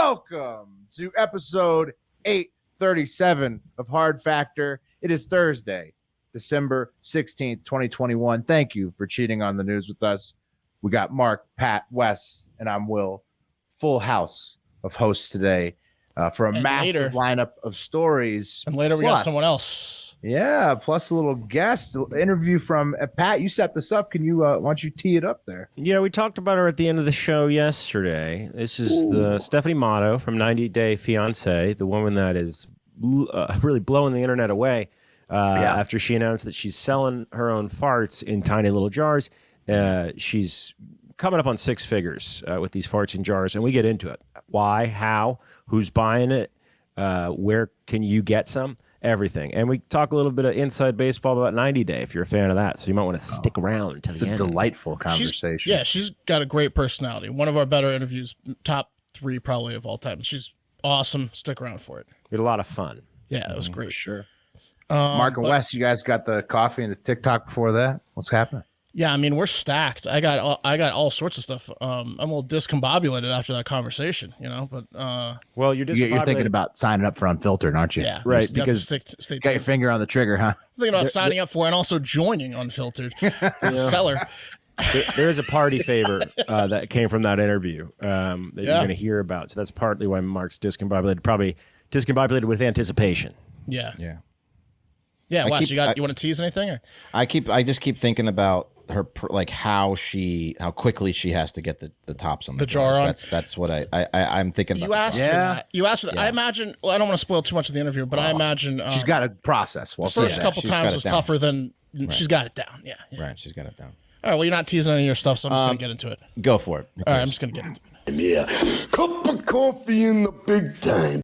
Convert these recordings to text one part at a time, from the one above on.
welcome to episode 837 of Hard Factor. It is Thursday, December 16th, 2021. Thank you for cheating on the news with us. We got Mark, Pat, Wes, and I'm Will. Full house of hosts today for a massive lineup of stories. And later we got someone else. Yeah, plus a little guest interview from Pat. You set this up. Can you, why don't you tee it up there? Yeah, we talked about her at the end of the show yesterday. This is the Stephanie Matto from 90 Day Fiancé, the woman that is really blowing the internet away after she announced that she's selling her own farts in tiny little jars. She's coming up on six figures with these farts in jars, and we get into it. Why, how, who's buying it, where can you get some? Everything. And we talk a little bit of inside baseball about 90 Day if you're a fan of that. So you might want to stick around until the end. It's a delightful conversation. She's got a great personality. One of our better interviews, top 3 probably of all time. She's awesome. Stick around for it. We had a lot of fun. Yeah, it was great. Sure. Mark and Wes, you guys got the coffee and the TikTok before that. What's happening? Yeah, I mean, we're stacked. I got all sorts of stuff. I'm a little discombobulated after that conversation, but well, you're thinking about signing up for Unfiltered, aren't you? Yeah, right. Because got your finger on the trigger, huh? I'm thinking about signing up for and also joining Unfiltered as a seller. There is a party favor that came from that interview that you're going to hear about. So that's partly why Mark's discombobulated. Probably discombobulated with anticipation. Yeah. Wes, you want to tease anything? Or? I just keep thinking about her, like how quickly she has to get the tops on the jar on. That's what I'm thinking about. You asked for that. I imagine. Well, I don't want to spoil too much of the interview, but I imagine she's got a process. The first couple times was tougher than she's got it down. Yeah. Right, she's got it down. All right. Well, you're not teasing any of your stuff, so I'm just gonna get into it. Go for it. All right, I'm just gonna get into it. Yeah, cup of coffee in the big time.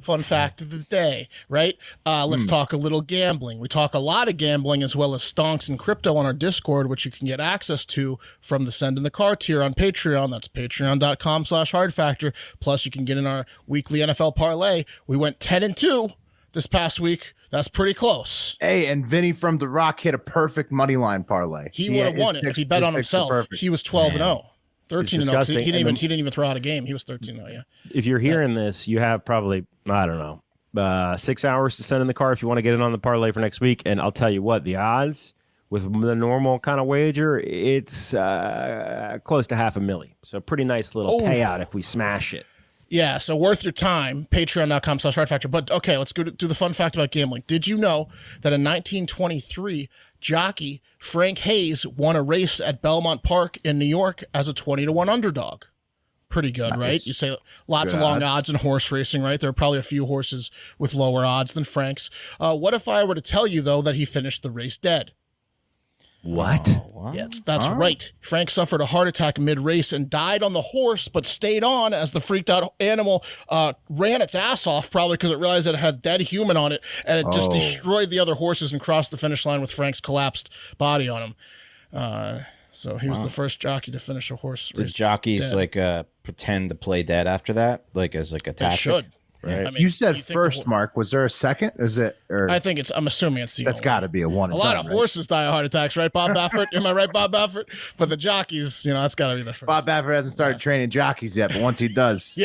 Fun fact of the day, right? Let's talk a little gambling. We talk a lot of gambling as well as stonks and crypto on our Discord, which you can get access to from the Send in the Car tier on Patreon. That's patreon.com/hardfactor. Plus, you can get in our weekly NFL parlay. We went 10-2 this past week. That's pretty close. Hey, and Vinny from The Rock hit a perfect money line parlay. He would have won it if he bet on himself. He was 12-0. 13-0. He didn't even throw out a game. He was 13-0. Yeah. If you're hearing this, you have probably, I don't know, 6 hours to send in the car if you want to get in on the parlay for next week. And I'll tell you what, the odds with the normal kind of wager, it's close to $500,000. So pretty nice little payout if we smash it. Yeah, so worth your time, patreon.com/hardfactor. But okay, let's go do the fun fact about gambling. Did you know that in 1923, jockey Frank Hayes won a race at Belmont Park in New York as a 20-1 underdog? Pretty good, right? You say lots of long odds in horse racing, right? There are probably a few horses with lower odds than Frank's. What if I were to tell you, though, that he finished the race dead? What? Yeah, that's right. Frank suffered a heart attack mid-race and died on the horse, but stayed on as the freaked out animal ran its ass off, probably because it realized it had dead human on it, and it just destroyed the other horses and crossed the finish line with Frank's collapsed body on him. So he was the first jockey to finish a horse race. Did jockeys dead. pretend to play dead after that, as a tactic? They should. Right. I mean, you said first, Mark. Was there a second? Is it? Or I think I'm assuming it's the. That's got to be a one. A lot of horses die of heart attacks, right, Bob Baffert? Am I right, Bob Baffert? But the jockeys, that's got to be the first. Bob Baffert hasn't started training jockeys yet, but once he does,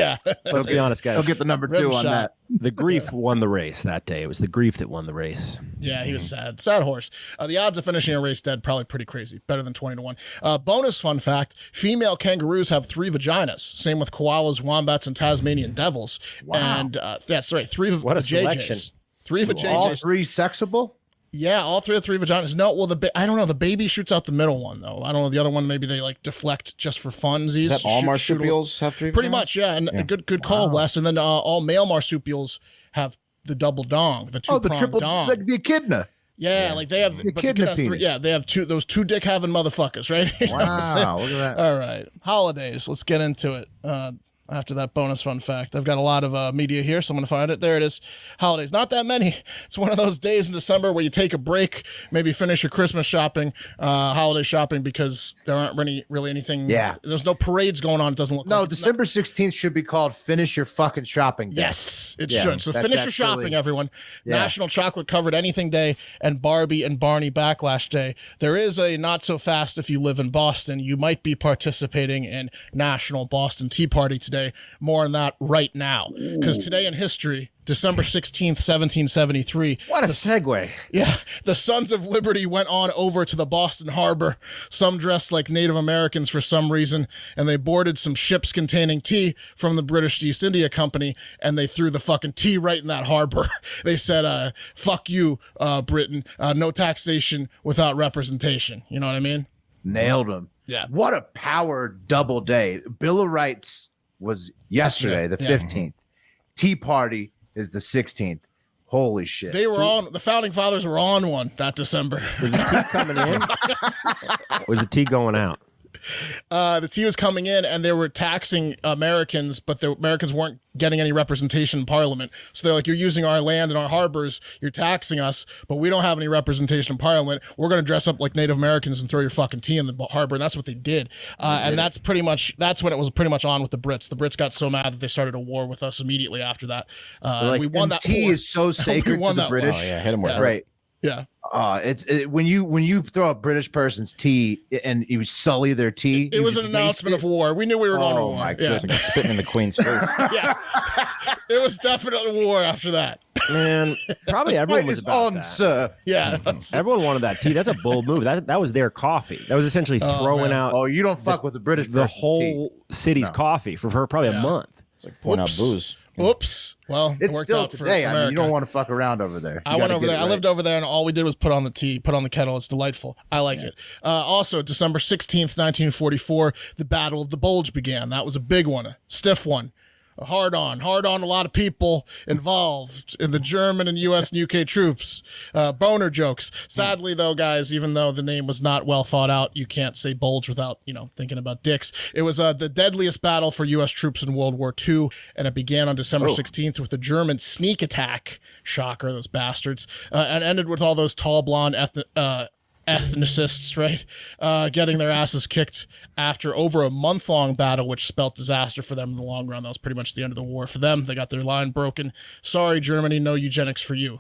let's be honest, guys. He'll get the number 2 on that. The grief won the race that day. It was the grief that won the race. Yeah, he was sad. Sad horse. The odds of finishing a race dead, probably pretty crazy. Better than 20-1. Bonus fun fact, female kangaroos have 3 vaginas. Same with koalas, wombats, and Tasmanian devils. Wow. And that's right, 3 what a selection. 3 vajayjays. All 3 sexable? Yeah, all 3 vaginas. No, well, I don't know. The baby shoots out the middle one, though. I don't know. The other one, maybe they deflect just for funsies. Is that all marsupials have 3 vaginas? Pretty much, yeah. And good call, Wes. And then all male marsupials have the double dong, the 2-pronged the triple dong. the echidna. Yeah, like they have the echidna penis. They have those 2 dick having motherfuckers, right? Wow, look at that. All right, holidays. Let's get into it. After that bonus fun fact, I've got a lot of media here, so I'm going to find it. There it is. Holidays. Not that many. It's one of those days in December where you take a break, maybe finish your Christmas shopping, holiday shopping, because there aren't really anything. Yeah. There's no parades going on. It doesn't look like. No, December 16th should be called Finish Your Fucking Shopping Day. Yes, it should. So finish your shopping, everyone. Yeah. National Chocolate Covered Anything Day and Barbie and Barney Backlash Day. There is a not so fast if you live in Boston. You might be participating in National Boston Tea Party today. Day. More on that right now. Because today in history, December 16th, 1773. What a segue. Yeah, the Sons of Liberty went on over to the Boston Harbor, some dressed like Native Americans for some reason, and they boarded some ships containing tea from the British East India Company, and they threw the fucking tea right in that harbor. They said, fuck you, Britain, no taxation without representation. You know what I mean? Nailed him. Yeah. What a power double day. Bill of Rights was yesterday, the 15th. Tea Party is the 16th. Holy shit. They were on, the Founding Fathers were on one that December. Was the tea coming in? Was the tea going out? The tea was coming in, and they were taxing Americans, but the Americans weren't getting any representation in Parliament. So they're like, you're using our land and our harbors, you're taxing us, but we don't have any representation in Parliament. We're going to dress up like Native Americans and throw your fucking tea in the harbor, and that's what they did. And that's pretty much, that's when it was pretty much on with the Brits. The Brits got so mad that they started a war with us immediately after that. Like, we won that tea war. is so sacred to the British. Oh, yeah, hit him with it. Right. Yeah. When you throw a British person's tea and you sully their tea, It was an announcement of war. We knew we were going to war. my Yeah. goodness. Like spitting in the Queen's face. Yeah. It was definitely war after that. Man, probably everyone Fight was is about on, that. sir. Yeah. Everyone wanted that tea. That's a bold move. That was their coffee. That was essentially throwing man. out Oh, you don't fuck with the British the person's tea. whole city's coffee for probably a month. It's like pouring out booze. Oops. Well, it It's worked still out for today. I mean, you America. don't want to fuck around over there. I went over there. I lived over there, and all we did was put on the tea, put on the kettle. It's delightful. I like it. Also, December 16th, 1944, the Battle of the Bulge began. That was a big one, a stiff one. A hard on a lot of people involved in the German and U.S. and UK troops. Boner jokes. Sadly, though, guys, even though the name was not well thought out, you can't say bulge without, thinking about dicks. It was the deadliest battle for U.S. troops in World War II, and it began on December 16th with a German sneak attack. Shocker, those bastards. And ended with all those tall, blonde ethnicists, right, getting their asses kicked after over a month-long battle, which spelt disaster for them in the long run. That was pretty much the end of the war for them. They got their line broken. Sorry, Germany, no eugenics for you.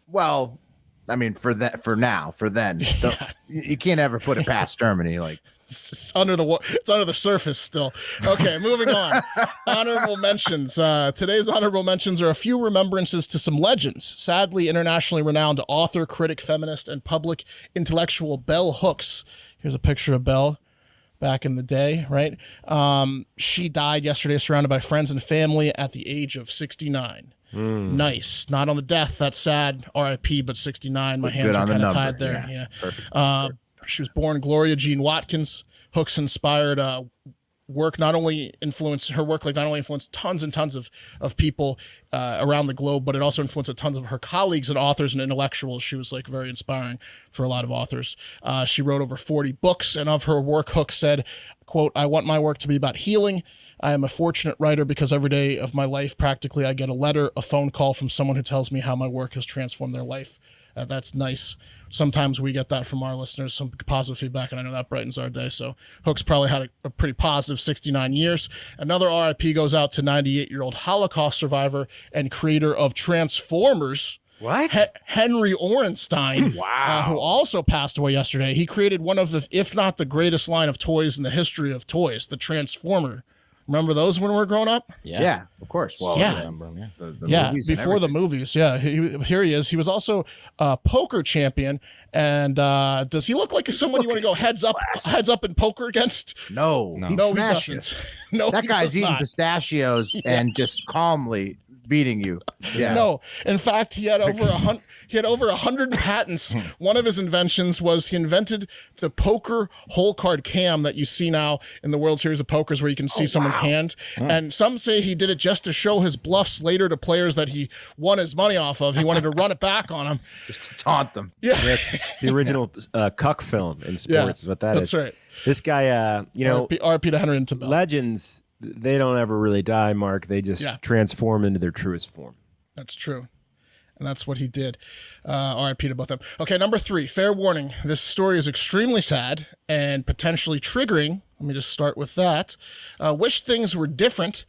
Well, I mean, for then, you can't ever put it past Germany. Like, It's under the surface still. Okay, moving on. Honorable mentions. Today's honorable mentions are a few remembrances to some legends. Sadly, internationally renowned author, critic, feminist, and public intellectual Bell Hooks. Here's a picture of Bell back in the day, right? She died yesterday, surrounded by friends and family at the age of 69. Nice. Not on the death. That's sad. R.I.P. But 69. My hands are kind of tied there. Yeah. Perfect. She was born Gloria Jean Watkins. Hooks inspired work, not only influenced tons and tons of people around the globe, but it also influenced tons of her colleagues and authors and intellectuals. She was like very inspiring for a lot of authors. She wrote over 40 books, and of her work, Hooks said, quote, "I want my work to be about healing. I am a fortunate writer because every day of my life, practically, I get a letter, a phone call from someone who tells me how my work has transformed their life." That's nice. Sometimes we get that from our listeners, some positive feedback, and I know that brightens our day. So Hooks probably had a pretty positive 69 years. Another RIP goes out to 98-year-old Holocaust survivor and creator of Transformers. What? Henry Orenstein, who also passed away yesterday. He created one of the, if not the greatest line of toys in the history of toys, the Transformer. Remember those when we were growing up? Yeah, of course. Well, Yeah. I remember him, yeah. the movies and before the everything. movies. Yeah, here he is. He was also a poker champion. And does he look like someone you want to go heads up in poker against? No, No. he'd No, he smash you. doesn't. No, That he guy's does eating not. pistachios and just calmly beating you. Yeah. No, in fact, he had over 100 patents. One of his inventions was he invented the poker hole card cam that you see now in the World Series of Pokers, where you can see someone's hand. And some say he did it just to show his bluffs later to players that he won his money off of. He wanted to run it back on them. Just to taunt them. Yeah, It's the original cuck film in sports. Is what that that's is. right. This guy, RP to Henry and to Bell. legends, they don't ever really die, Mark. They just transform into their truest form. That's true. And that's what he did. RIP to both of them. Okay, number 3, fair warning. This story is extremely sad and potentially triggering. Let me just start with that. Wish things were different,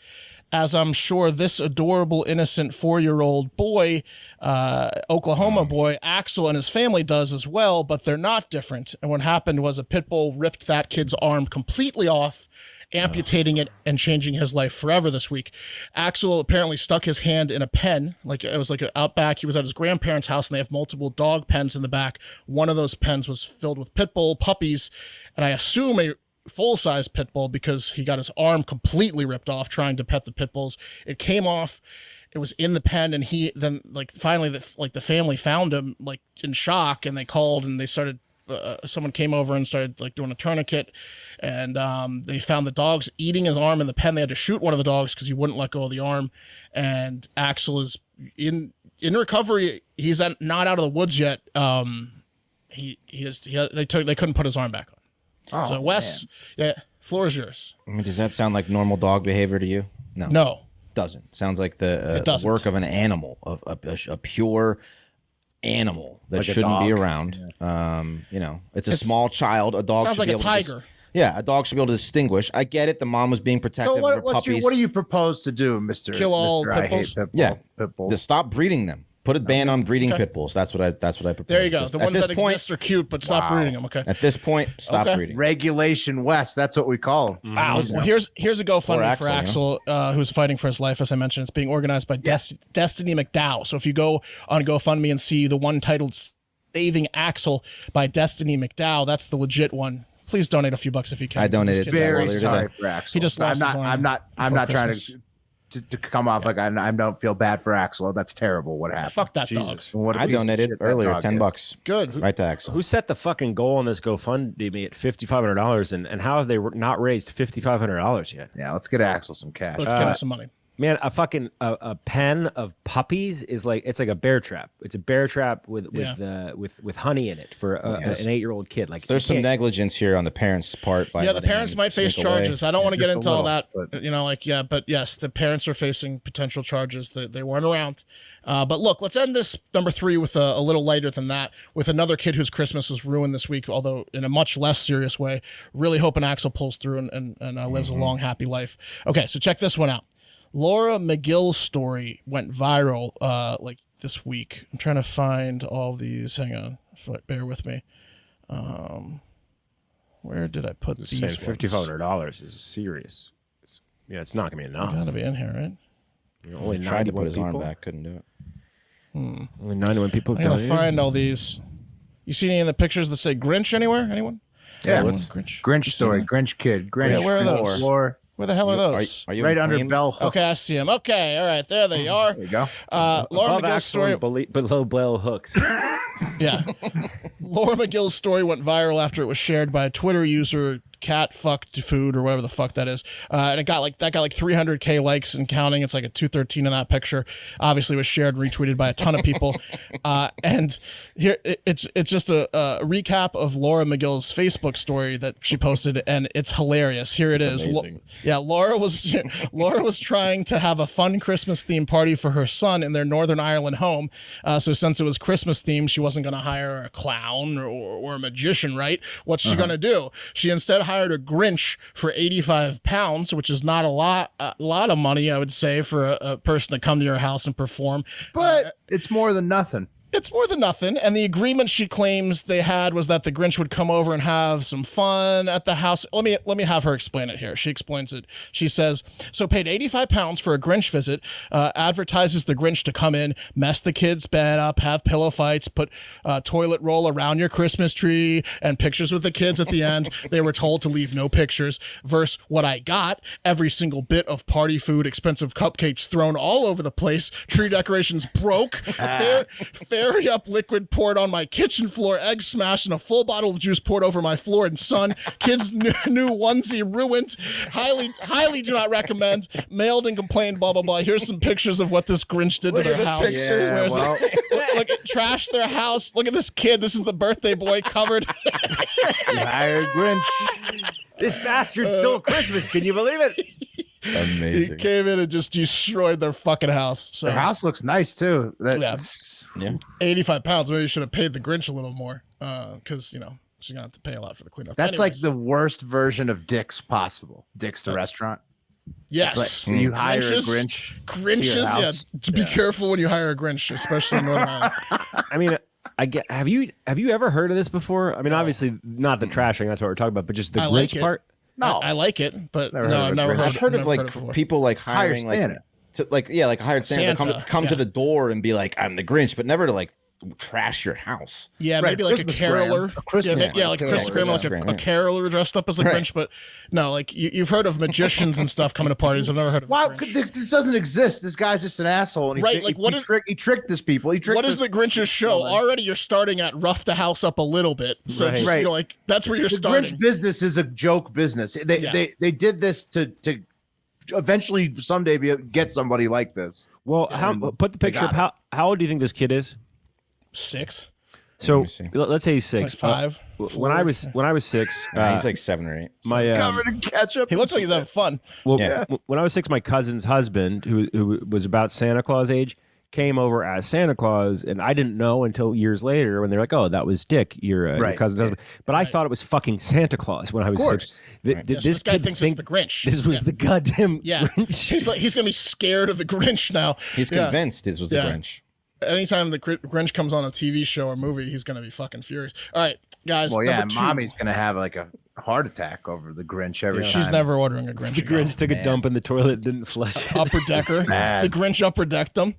as I'm sure this adorable, innocent 4-year-old boy, Oklahoma boy, Axel, and his family does as well, but they're not different. And what happened was a pit bull ripped that kid's arm completely off amputating it and changing his life forever this week. Axel apparently stuck his hand in a pen, like it was like out back. He was at his grandparents' house and they have multiple dog pens in the back. One of those pens was filled with pit bull puppies, and I assume a full-size pit bull because he got his arm completely ripped off trying to pet the pit bulls. It came off. It was in the pen, and he then finally the family found him like in shock, and they called and they started. Someone came over and started like doing a tourniquet, and they found the dogs eating his arm in the pen. They had to shoot one of the dogs because he wouldn't let go of the arm. And Axel is in recovery. He's not out of the woods yet. They couldn't put his arm back on. Oh, So Wes, man. yeah, floor is yours. I mean, does that sound like normal dog behavior to you? No. Doesn't. Sounds like the work of an animal, of a pure animal that Like a shouldn't be dog. around. It's a small child. A dog Sounds should like be a able tiger. a dog should be able to distinguish. I get it. The mom was being protective So of her what puppies. do you propose to do, Mister? Kill all Mr. pit I hate bulls? pit bulls. Yeah. Pit bulls. Just stop breeding them. Put a ban on breeding Okay. pit bulls. That's what I propose. There you go. Just The at ones this that point, exist are cute, but stop breeding them. Okay. At this point, stop Okay. breeding. Regulation West. That's what we call them. Wow. Well, here's a GoFundMe for Axel, Axel, who's fighting for his life. As I mentioned, it's being organized by Destiny McDowell. So if you go on GoFundMe and see the one titled "Saving Axel" by Destiny McDowell, that's the legit one. Please donate a few bucks if you can. I donated This kid that Very earlier sorry today. for Axel. He just lost his arm I'm not before trying Christmas. to come off like I don't feel bad for Axel. That's terrible. What happened? Fuck that dog. Jesus. What a I piece of donated shit that earlier, dog $10. is. Good. Right to Axel. Who set the fucking goal on this GoFundMe at $5,500, and how have they not raised $5,500 yet? Yeah, let's get Axel some cash. Let's give him some money. Man, a pen of puppies is like a bear trap. It's a bear trap with honey in it for an 8-year-old kid. Like There's you some can't- negligence here on the parents' part. By Yeah, the letting parents him might face sink away. charges. I don't want to get just a into all little, that, but- but yes, the parents are facing potential charges. They weren't around. But look, let's end this number 3 with a little lighter than that, with another kid whose Christmas was ruined this week, although in a much less serious way. Really hoping Axel pulls through and lives a long, happy life. Okay, so check this one out. Laura McGill's story went viral like this week. I'm trying to find all these. Hang on, bear with me. Where did I put these? Saying $5,500 is serious. It's not gonna be enough. Gotta be in here, right? Only Tried to 91 put his arm people. back, couldn't do it. Only 91 people. I'm gonna donated. find all these. You see any of the pictures that say Grinch anywhere? Anyone? Yeah, Anyone? what's Grinch. Grinch story, Grinch kid, Grinch. Yeah, where are those? Grinch floor, Where the hell are Are, those? are you right in under clean? bell hook. Okay, I see them. Okay, all right, there they are. There you go. Laura Above McGill's Axel story. and below bell hooks. Yeah. Laura McGill's story went viral after it was shared by a Twitter user, cat fucked food or whatever the fuck that is. And it got like 300K likes and counting. It's like a 213 in that picture. Obviously it was shared and retweeted by a ton of people. And here it's just a recap of Laura McGill's Facebook story that she posted, and it's hilarious. Here it is. amazing. Laura was trying to have a fun Christmas themed party for her son in their Northern Ireland home. So since it was Christmas themed, she wasn't going to hire a clown or a magician, right? What's she going to do? She instead hired a Grinch for £85, which is not a lot of money, I would say, for a person to come to your house and perform. But it's more than nothing. It's more than nothing. And the agreement she claims they had was that the Grinch would come over and have some fun at the house. Let me have her explain it here. She explains it. She says, so paid £85 for a Grinch visit, advertises the Grinch to come in, mess the kid's bed up, have pillow fights, put toilet roll around your Christmas tree, and pictures with the kids at the end. They were told to leave no pictures. Versus what I got, every single bit of party food, expensive cupcakes thrown all over the place, tree decorations broke, fairy up liquid poured on my kitchen floor, eggs smashed, and a full bottle of juice poured over my floor and son. Kids' new onesie ruined. Highly do not recommend. Mailed and complained, blah, blah, blah. Here's some pictures of what this Grinch did to their house. Yeah, Where's it? well, Look, trashed their house. Look at this kid. This is the birthday boy covered. you hired Grinch. This bastard stole Christmas. Can you believe it? He Amazing. came in and just destroyed their fucking house. So Their house looks nice too. That's Yeah. £85. Maybe you should have paid the Grinch a little more, because she's gonna have to pay a lot for the cleanup. that's like Anyways. the worst version of Dick's possible. Dick's the restaurant. yes. It's like you hire Grinches? a Grinch. Grinches, to your yeah. house. To be careful when you hire a Grinch, especially in Northern Ireland. I mean, have you ever heard of this before? I mean, obviously not the trashing. That's what we're talking about, but just the I Grinch like it. part. No, I like it, but Never no, heard of I've a never Grinch. heard. I've heard of never like it before. people like hire hiring like Santa. to hired Santa, Santa, come yeah. to the door and be like, I'm the Grinch, but never to like trash your house. Yeah, Right, maybe like Christmas a caroler. gram. A Christmas yeah, gram. like a Yeah, Christmas gram, like Christmas a gram, caroler dressed up as the Right. Grinch. But no, like you've heard of magicians and stuff coming to parties. I've never heard of. Wow, the Grinch. this doesn't exist. This guy's just an asshole. And he, Right, like, what is- he tricked his people. He tricked What is this- the Grinch's show? Already, you're starting at rough the house up a little bit. So Right. just, Right. you know, like that's where you're the starting. Grinch business is a joke business. They did this to eventually someday get somebody like this. Well, put the picture got up. How old do you think this kid is? 6, So me see. let's say he's like 6. 5. When I was 6, He's like 7 or 8. my Covered in ketchup. He looks like he's having fun. well, Yeah. when I was 6, my cousin's husband, who was about Santa Claus age, came over as Santa Claus, and I didn't know until years later when they're like, "Oh, that was Dick, your Right. cousin's husband." But I thought it was fucking Santa Claus when I was course. 6. Yeah, so this guy kid thinks it's the Grinch. This was the goddamn Yeah, Grinch. he's gonna be scared of the Grinch now. He's Yeah. convinced this was the Yeah. Grinch. Anytime the Grinch comes on a TV show or movie, he's gonna be fucking furious. All right, guys. Well, yeah, number 2. mommy's gonna have like a heart attack over the Grinch every time. She's never ordering a Grinch. The again. Grinch took a dump in the toilet and didn't flush it. Upper decker. bad. The Grinch upper decked them.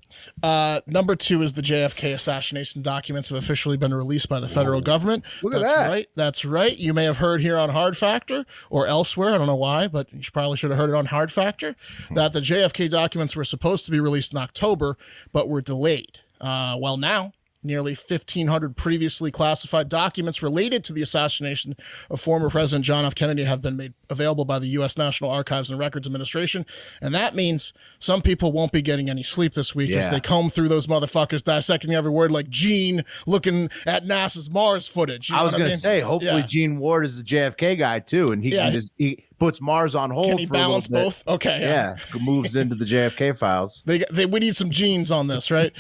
Number 2 is the JFK assassination documents have officially been released by the federal government. Look at That's that. right. That's right. You may have heard here on Hard Factor or elsewhere. I don't know why, but you probably should have heard it on Hard Factor that the JFK documents were supposed to be released in October, but were delayed. Well, now. Nearly 1,500 previously classified documents related to the assassination of former President John F. Kennedy have been made available by the U.S. National Archives and Records Administration. And that means some people won't be getting any sleep this week as Yeah. they comb through those motherfuckers, dissecting every word like Gene looking at NASA's Mars footage. You I know was what gonna mean? say, hopefully Yeah. Gene Ward is the JFK guy too, and he Yeah. can just he puts Mars on hold. Can he for a little balance bit. both? Okay. Yeah, moves into the JFK files. We need some genes on this, right?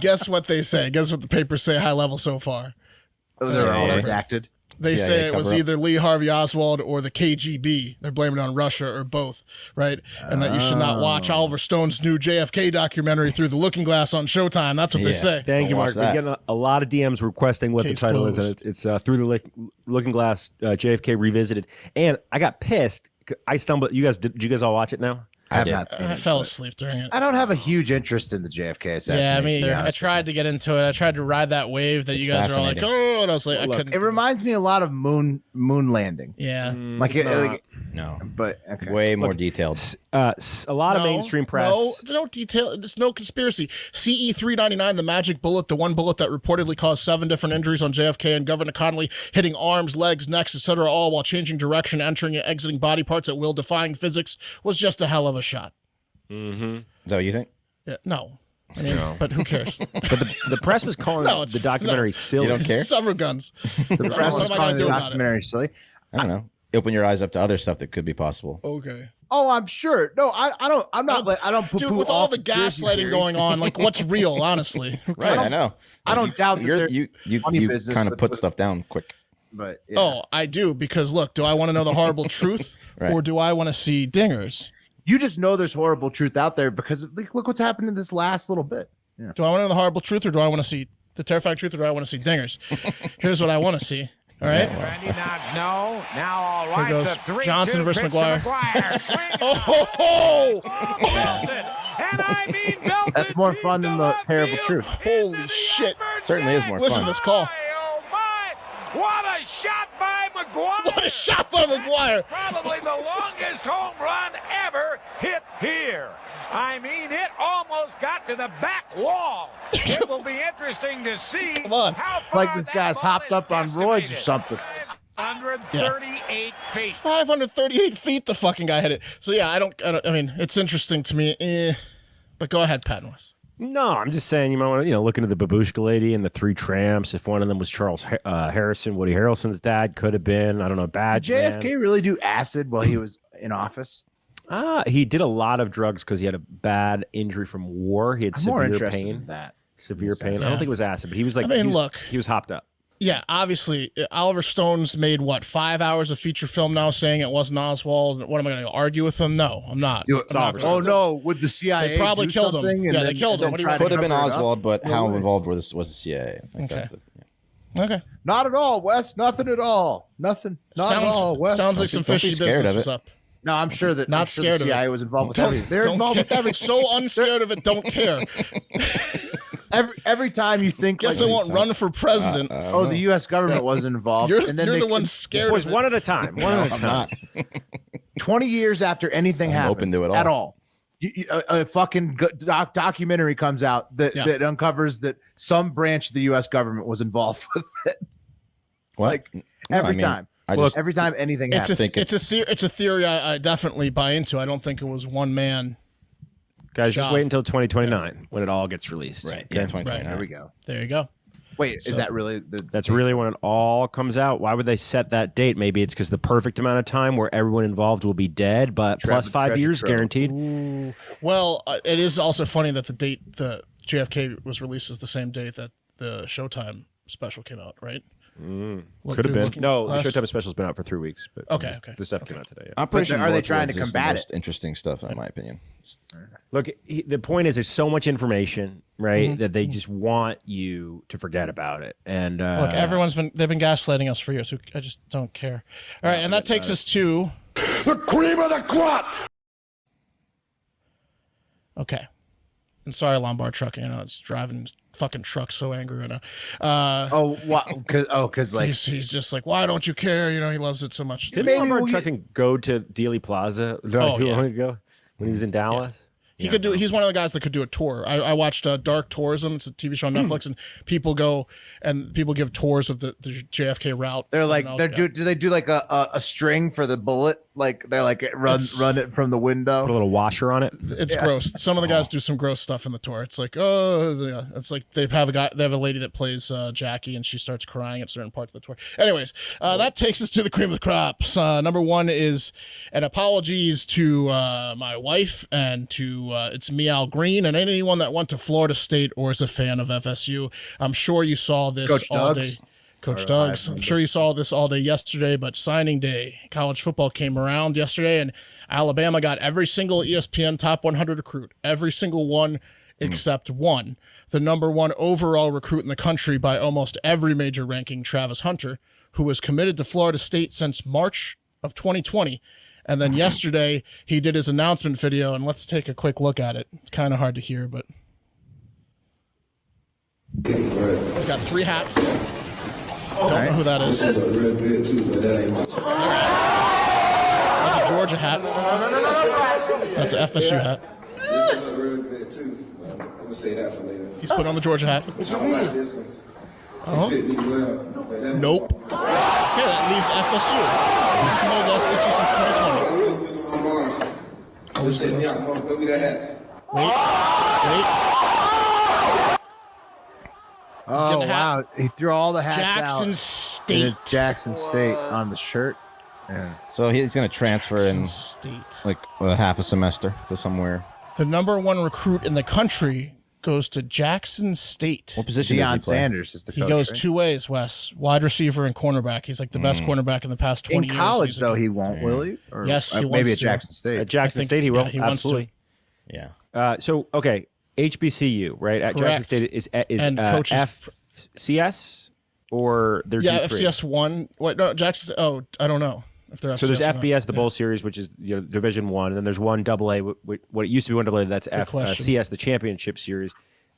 Guess what they say? Guess what the papers say high level so far? Those are all CIA. redacted. They CIA say it was cover-up. either Lee Harvey Oswald or the KGB. They're blaming it on Russia or both, right? And that you should not watch Oliver Stone's new JFK documentary Through the Looking Glass on Showtime. That's what they Yeah. say. Thank you, Don't Mark. watch We're that. getting a lot of DMs requesting what Case the title is. closed. And it's Through the Looking Glass, JFK Revisited. And I got pissed. I stumbled. Did you guys all watch it now? I have did. not seen I it, fell but asleep during it. I don't have a huge interest in the JFK assassination. Yeah, I to mean, be I honest tried to get into it. I tried to ride that wave that It's you guys are all like, fascinating. oh, and I was like, I Look, couldn't. with you. It reminds me a lot of moon landing. Yeah. Like, It's not. like No. but okay. Way more detailed. A lot of No, mainstream press. No detail. There's no conspiracy. CE 399, the magic bullet, the one bullet that reportedly caused 7 different injuries on JFK and Governor Connolly, hitting arms, legs, necks, etc., all while changing direction, entering and exiting body parts at will, defying physics, was just a hell of a shot. Mm-hmm. Is that what you think? Yeah, no. I mean, but who cares? But the press was calling No, it's- the documentary silly. You don't care? Several guns. The press What is am I calling gonna the do about it? documentary silly. I don't know. Open your eyes up to other stuff that could be possible. Okay. Oh, I'm sure. No, I don't. I'm not. I don't poo-poo Dude, with all the conspiracy gaslighting theories. going on, like, what's real, honestly? Right, I know. I don't doubt that You're, there- you funny you business kind of with- put with- stuff down quick. But yeah. Oh, I do, because look, do I want to know the horrible truth Right. or do I want to see dingers? You just know there's horrible truth out there because look what's happened in this last little bit. Yeah. Do I want to know the horrible truth or do I want to see the terrifying truth or do I want to see dingers? Here's what I want to see. All right. Randy nods no. Now all Here right. goes The 3-2 Johnson versus pitch to McGuire. McGuire. Swing and Oh, ho, ho! belted. And I mean belted. That's more fun than the deep to terrible left truth. field. Holy shit. Certainly is more Listen fun. to this call. Oh my! What a shot by McGuire! What a shot by McGuire. Probably the longest home run ever hit here. I mean, it almost got to the back wall. It will be interesting to see Come on. how far Like this that guy's ball hopped is up on roids or estimated. something. 138 feet. 538 feet the fucking guy hit it. So yeah, I mean, it's interesting to me. But go ahead, Pat and Wes. No, I'm just saying you might want to look into the Babushka lady and the 3 tramps. If one of them was Charles Harrison, Woody Harrelson's dad, could have been. I don't know. Did Badge JFK really do acid while he was in office? He did a lot of drugs because he had a bad injury from war. He had I'm more severe interested pain. in that. Severe pain. I Yeah. don't think it was acid, but he was like. I mean, he was, look. he was hopped up. Yeah, obviously, Oliver Stone's made, 5 hours of feature film now saying it wasn't Oswald. What am I going to argue with him? No, I'm not. Do it. I'm not Oh gonna- no! Would the CIA They probably do killed him. something and Yeah, they then killed him. still What do you try want? to Could have been cover it up? Oswald, but No how way. involved was the CIA? I think Okay. that's the, yeah. Okay. Not at all, Wes. Nothing at all. Nothing. Not at all, Wes. Sounds like some Don't be fishy scared business of was it. up. No, I'm sure that Not I'm sure scared the of it. CIA was involved with everything. They're involved with everything. So unscared of it, don't care. Every time you think, Guess like, I won't run for president. oh, the U.S. government wasn't involved. You're and then the they- one scared Boys, of it. one at a time. One at a I'm time. not. 20 years after anything I'm happens open to it all. at all. A fucking documentary comes out that uncovers that some branch of the U.S. government was involved with it. What? Like, No, every time. Every time anything It's happens. it's a theory I definitely buy into. I don't think it was one man. Guys, just Job. wait until 2029 when it all gets released. Right. Yeah, Okay? 2029. There we go. There you go. Wait, So- is that really the? That's really when it all comes out. Why would they set that date? Maybe it's because the perfect amount of time where everyone involved will be dead, but plus 5 treasure years trove. guaranteed. Ooh. Well, it is also funny that the date the JFK was released is the same date that the Showtime special came out, right? Could have been. No, the last- Showtime special's been out for 3 weeks, but Okay, this- okay, the stuff came out today. Yeah. I'm pretty sure are they North trying Woods to is the combat most it? interesting stuff, in my opinion. Look, the point is, there's so much information, right, that they just want you to forget about it. And Look, they've been gaslighting us for years. I just don't care. All right, and that takes us to The cream of the crop! okay. And sorry, Lombard Trucking. I know it's driving fucking trucks so angry right now. Oh, because like He's just like, why don't you care? You know, he loves it so much. did maybe Lombard we- Trucking go to Dealey Plaza not too yeah. long ago when he was in Dallas? He could do. He's one of the guys that could do a tour. I watched Dark Tourism. It's a TV show on Netflix, and people go and people give tours of the JFK route. they're like And do they do like a string for the bullet? Like they're like run it from the window. Put a little washer on it. It's gross. Some of the guys do some gross stuff in the tour. It's like, oh, yeah. It's like they have a lady that plays Jackie, and she starts crying at certain parts of the tour. Anyways, that takes us to the cream of the crops. Number one is an apologies to my wife and to it's Meow Green and anyone that went to Florida State or is a fan of FSU. I'm sure you saw this Coach all Doug's? day. Coach Doug's. I'm sure you saw this all day yesterday, but signing day, college football came around yesterday, and Alabama got every single ESPN top 100 recruit, every single one except one, the number one overall recruit in the country by almost every major ranking, Travis Hunter, who was committed to Florida State since March of 2020. And then yesterday, he did his announcement video, and let's take a quick look at it. It's kind of hard to hear, but he's got 3 hats. Don't know who that is. This is a real bit too, but that ain't my. That's a Georgia hat. That's an FSU hat. This is a real bit too, but I'm gonna say that for later. He's put on the Georgia hat. I don't like this one. It fit me well, but that Nope. Okay, that leaves FSU. He's committed to FSU since 2020. I was been on my mind. I was saying, yeah, mom, throw me that hat. Wait. Oh getting a hat. wow, he threw all the hats Jackson out. State. And it's Jackson State on the shirt. Yeah. So he's going to transfer in State. like half a semester to somewhere. The number one recruit in the country goes to Jackson State. What position Deion does he play? Sanders is the He coach. goes right? 2 ways, Wes. Wide receiver and cornerback. He's like the best cornerback in the past 20 in years. college He's though. He won't, will he? Or, Yes, he maybe wants at to. Jackson State. At Jackson I think- State, he will. yeah, he wants to. Absolutely. Yeah. So, okay, HBCU, right? At Correct. Jackson State is And coaches- FCS or they're Yeah, D3? FCS 1. Wait, no, Jackson. Oh, I don't know if they're FCS. So there's or not. FBS, the Yeah. bowl series, which is Division 1, and then there's 1AA, what it used to be 1AA, that's question. CS, the championship series.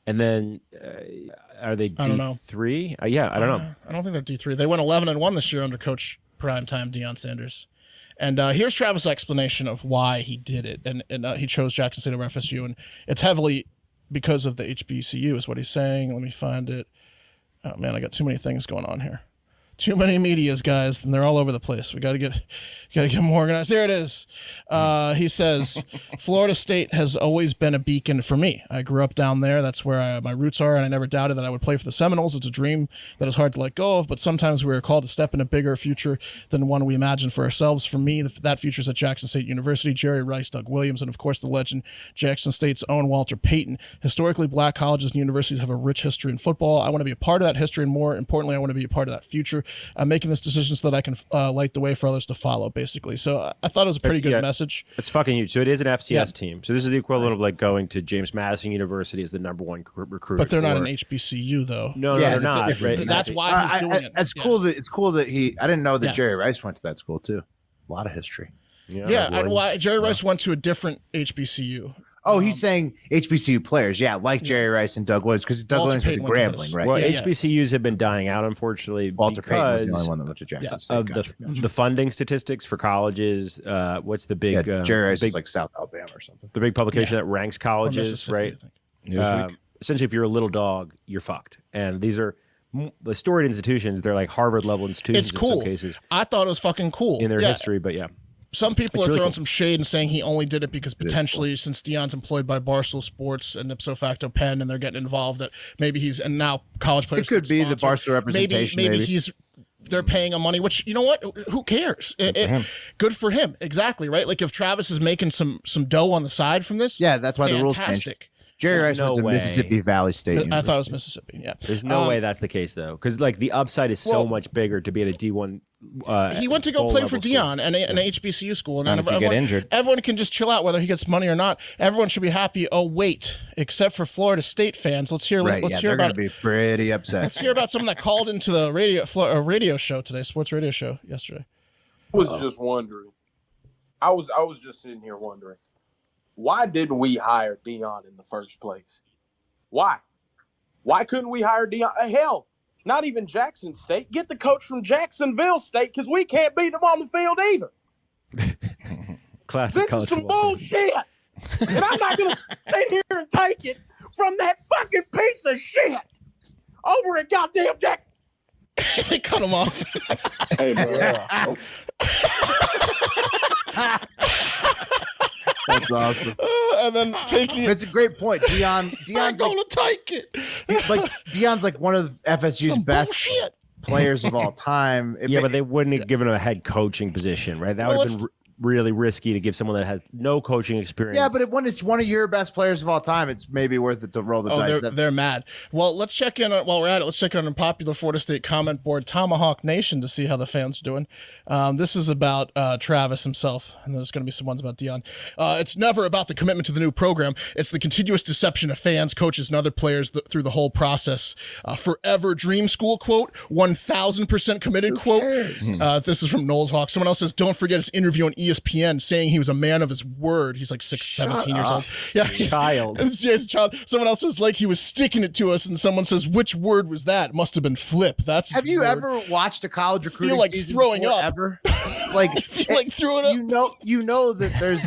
And then are they I don't know. D3? Yeah, I don't know. I don't think they're D3. They went 11-1 this year under Coach Primetime Deion Sanders. And here's Travis' explanation of why he did it. And he chose Jackson State over FSU. And it's heavily because of the HBCU is what he's saying. Let me find it. Oh, man, I got too many things going on here. Too many medias, guys, and they're all over the place. We got to get them organized. There it is. He says, Florida State has always been a beacon for me. I grew up down there. That's where my roots are, and I never doubted that I would play for the Seminoles. It's a dream that is hard to let go of, but sometimes we are called to step in a bigger future than one we imagine for ourselves. For me, that future is at Jackson State University. Jerry Rice, Doug Williams, and of course the legend, Jackson State's own Walter Payton. Historically, black colleges and universities have a rich history in football. I want to be a part of that history, and more importantly, I want to be a part of that future. making this decision so that I can light the way for others to follow, basically. So I thought it was a pretty good message. It's fucking huge. So it is an FCS team. So this is the equivalent of like going to James Madison University as the #1 recruit. But they're not an HBCU though. No, they're not. Right? That's why he's doing it. It's cool that I didn't know that Jerry Rice went to that school too. A lot of history. And why Jerry Rice went to a different HBCU. Oh, he's saying HBCU players, like Jerry Rice and Doug Williams, because Doug Williams went to Grambling, right? Well, HBCUs have been dying out, unfortunately, Walter Payton was the because only one that went to Jackson State. of the funding statistics for colleges. What's the big? Jerry Rice is like South Alabama or something. The big publication that ranks colleges, right? Essentially, if you're a little dog, you're fucked. And these are the storied institutions. They're like Harvard level institutions. It's cool. In some cases. I thought it was fucking cool in their history, but some people are really throwing some shade and saying he only did it because potentially since Deion's employed by Barstool Sports and ipso facto Penn and they're getting involved, that maybe he's, and now college players. It could be the Barstool representation. Maybe they're paying him money, which, you know what? Who cares? Good for him. Exactly. Right. Like if Travis is making some dough on the side from this. Yeah. That's why the rules changed. Jerry Rice went to Mississippi Valley State University. I thought it was Mississippi. Yeah. There's no way that's the case though. Cause like the upside is so much bigger to be at a D1. He went to go play for Deion and an HBCU school, and if you get injured, everyone can just chill out whether he gets money or not. Everyone should be happy. Oh wait, except for Florida State fans. Let's hear. Let's hear about. Be pretty upset. Let's hear about someone that called into the radio show today, sports radio show yesterday. I was just wondering. I was just sitting here wondering, why didn't we hire Deion in the first place? Why? Why couldn't we hire Deion? Hell. Not even Jackson State. Get the coach from Jacksonville State because we can't beat them on the field either. Classic this college is some football. bullshit. And I'm not going to sit here and take it from that fucking piece of shit over at goddamn Jack. They cut him off. Hey, man. That's awesome. And then taking it. It's a great point. Deion's gonna take it. Deion's like one of FSU's best players of all time. But they wouldn't have given him a head coaching position, right? That would have been really risky to give someone that has no coaching experience. Yeah, but when it's one of your best players of all time, it's maybe worth it to roll the dice. They're mad. Well, let's check in while we're at it. Let's check in on a popular Florida State comment board, Tomahawk Nation, to see how the fans are doing. This is about Travis himself, and there's going to be some ones about Deion. It's never about the commitment to the new program. It's the continuous deception of fans, coaches, and other players through the whole process. Forever dream school quote, 1,000% committed quote. This is from Knowles Hawk. Someone else says, don't forget his interview on ESPN saying he was a man of his word. He's like 17 years old. Yeah, child. Yeah, he's a child. Someone else says like he was sticking it to us, and someone says which word was that? Must have been flip. That's have you ever watched a college recruiting feel like season throwing up ever? Like feel like throwing up. You know that there's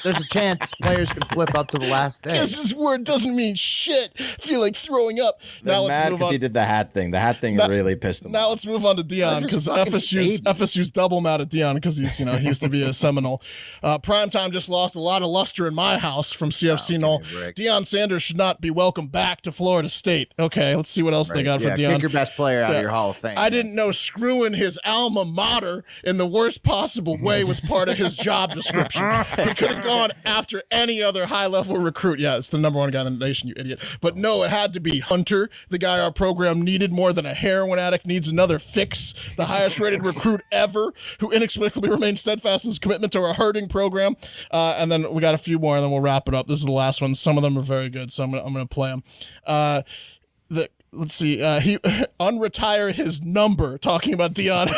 a chance players can flip up to the last day. This word doesn't mean shit. Feel like throwing up. They're mad because he did the hat thing. The hat thing really pissed them off. Now let's move on to Deion because FSU's double mad at Deion because he used to be a Seminole. Primetime just lost a lot of luster in my house from CFC Knoll. Deion Sanders should not be welcome back to Florida State. Okay, let's see what else they got for Deion. Kick your best player out of your Hall of Fame. I didn't know screwing his alma mater in the worst possible way was part of his job description. He could have gone after any other high-level recruit. Yeah, it's the #1 guy in the nation, you idiot. But no, it had to be Hunter, the guy our program needed more than a heroin addict needs another fix, the highest-rated recruit ever, who inexplicably remained steadfast in his commitment to our hurting program. And then we got a few more, and then we'll wrap it up. This is the last one. Some of them are very good, so I'm gonna play them. Let's see. He unretire his number. Talking about Deion,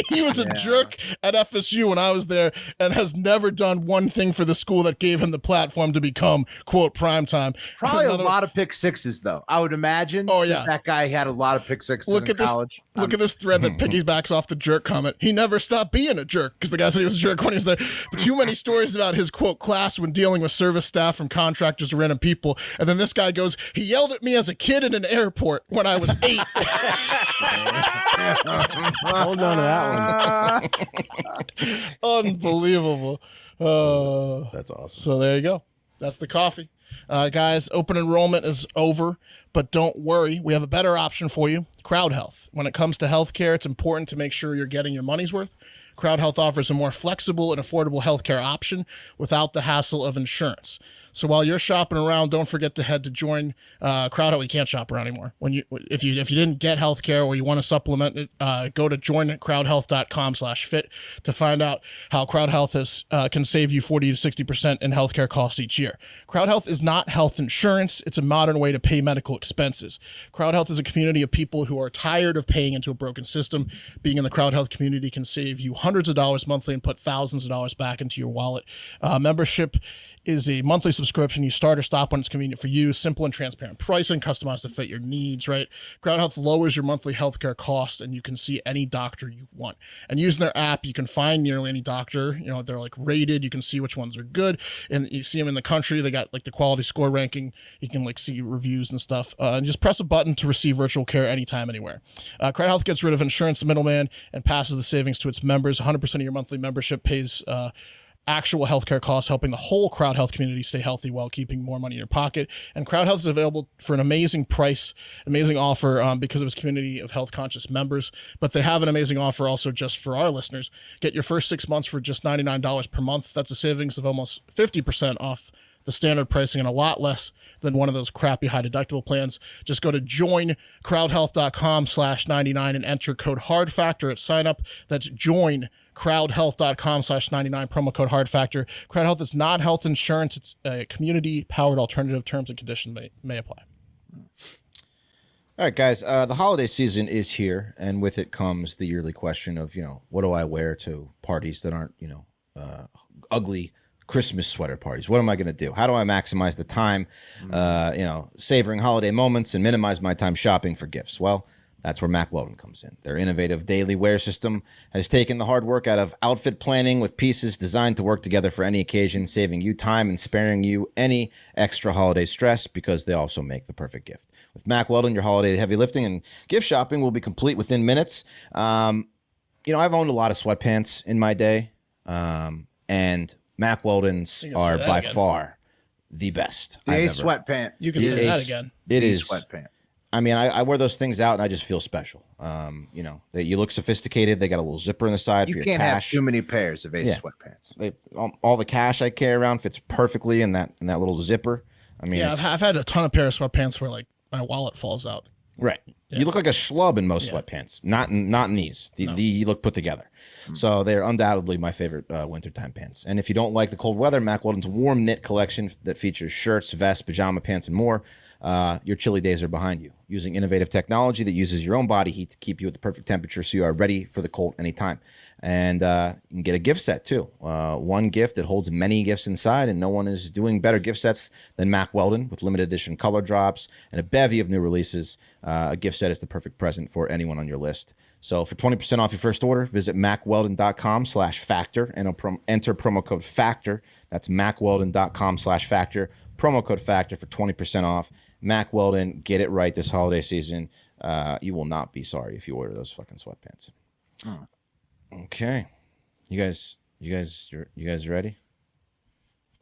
he was a jerk at FSU when I was there, and has never done one thing for the school that gave him the platform to become quote primetime. Probably a lot of pick sixes, though. I would imagine. Oh yeah, that guy had a lot of pick sixes in college. Look at this thread that piggybacks off the jerk comment. He never stopped being a jerk because the guy said he was a jerk when he was there. But too many stories about his quote class when dealing with service staff from contractors to random people. And then this guy goes, he yelled at me as a kid in an airport when I was 8. Hold on to that one. Unbelievable. That's awesome. So there you go. That's the coffee. Guys, open enrollment is over, but don't worry. We have a better option for you, Crowd Health. When it comes to healthcare, it's important to make sure you're getting your money's worth. Crowd Health offers a more flexible and affordable healthcare option without the hassle of insurance. So while you're shopping around, don't forget to head to join Crowd Health. You can't shop around anymore. If you didn't get healthcare or you want to supplement it, go to joincrowdhealth.com/fit to find out how Crowd Health can save you 40 to 60% in healthcare costs each year. Crowd Health is not health insurance. It's a modern way to pay medical expenses. Crowd Health is a community of people who are tired of paying into a broken system. Being in the Crowd Health community can save you hundreds of dollars monthly and put thousands of dollars back into your wallet. Membership is a monthly subscription. You start or stop when it's convenient for you. Simple and transparent pricing, customized to fit your needs, right? Crowd Health lowers your monthly healthcare costs, and you can see any doctor you want. And using their app, you can find nearly any doctor. You know, they're like rated. You can see which ones are good. And you see them in the country. They got like the quality score ranking. You can like see reviews and stuff. And just press a button to receive virtual care anytime, anywhere. Crowd Health gets rid of insurance middleman and passes the savings to its members. 100% of your monthly membership pays actual healthcare costs, helping the whole Crowd Health community stay healthy while keeping more money in your pocket. And Crowd Health is available for an amazing price, amazing offer because of its community of health conscious members. But they have an amazing offer also just for our listeners. Get your first 6 months for just $99 per month. That's a savings of almost 50% off the standard pricing and a lot less than one of those crappy high deductible plans. Just go to joincrowdhealth.com/99 and enter code HARDFACTOR at sign up. That's joincrowdhealth.com/99, promo code HARDFACTOR. Crowd Health is not health insurance. It's a community powered alternative. Terms and conditions may apply. All right, guys, the holiday season is here, and with it comes the yearly question of, what do I wear to parties that aren't, ugly Christmas sweater parties? What am I going to do? How do I maximize the time, savoring holiday moments and minimize my time shopping for gifts? Well, that's where Mack Weldon comes in. Their innovative daily wear system has taken the hard work out of outfit planning with pieces designed to work together for any occasion, saving you time and sparing you any extra holiday stress because they also make the perfect gift. With Mack Weldon, your holiday heavy lifting and gift shopping will be complete within minutes. I've owned a lot of sweatpants in my day, and Mack Weldon's are by far the best. The Ace sweatpant. You can say that again. It is sweatpant. I mean, I wear those things out and I just feel special. That you look sophisticated. They got a little zipper on the side for your cash. You can't have too many pairs of Ace sweatpants. All the cash I carry around fits perfectly in that little zipper. I mean, I've had a ton of pairs of sweatpants where like my wallet falls out. Right. Yeah. You look like a schlub in most sweatpants. Not in these. You look put together. So they're undoubtedly my favorite wintertime pants. And if you don't like the cold weather, Mack Weldon's warm knit collection that features shirts, vests, pajama pants, and more. Your chilly days are behind you. Using innovative technology that uses your own body heat to keep you at the perfect temperature so you are ready for the cold anytime. And you can get a gift set too. One gift that holds many gifts inside, and no one is doing better gift sets than Mack Weldon with limited edition color drops and a bevy of new releases. A gift set is the perfect present for anyone on your list. So for 20% off your first order, visit MackWeldon.com/factor and enter promo code FACTOR. That's MackWeldon.com/factor. Promo code FACTOR for 20% off. Mack Weldon, get it right this holiday season. You will not be sorry if you order those fucking sweatpants. Okay, you guys ready?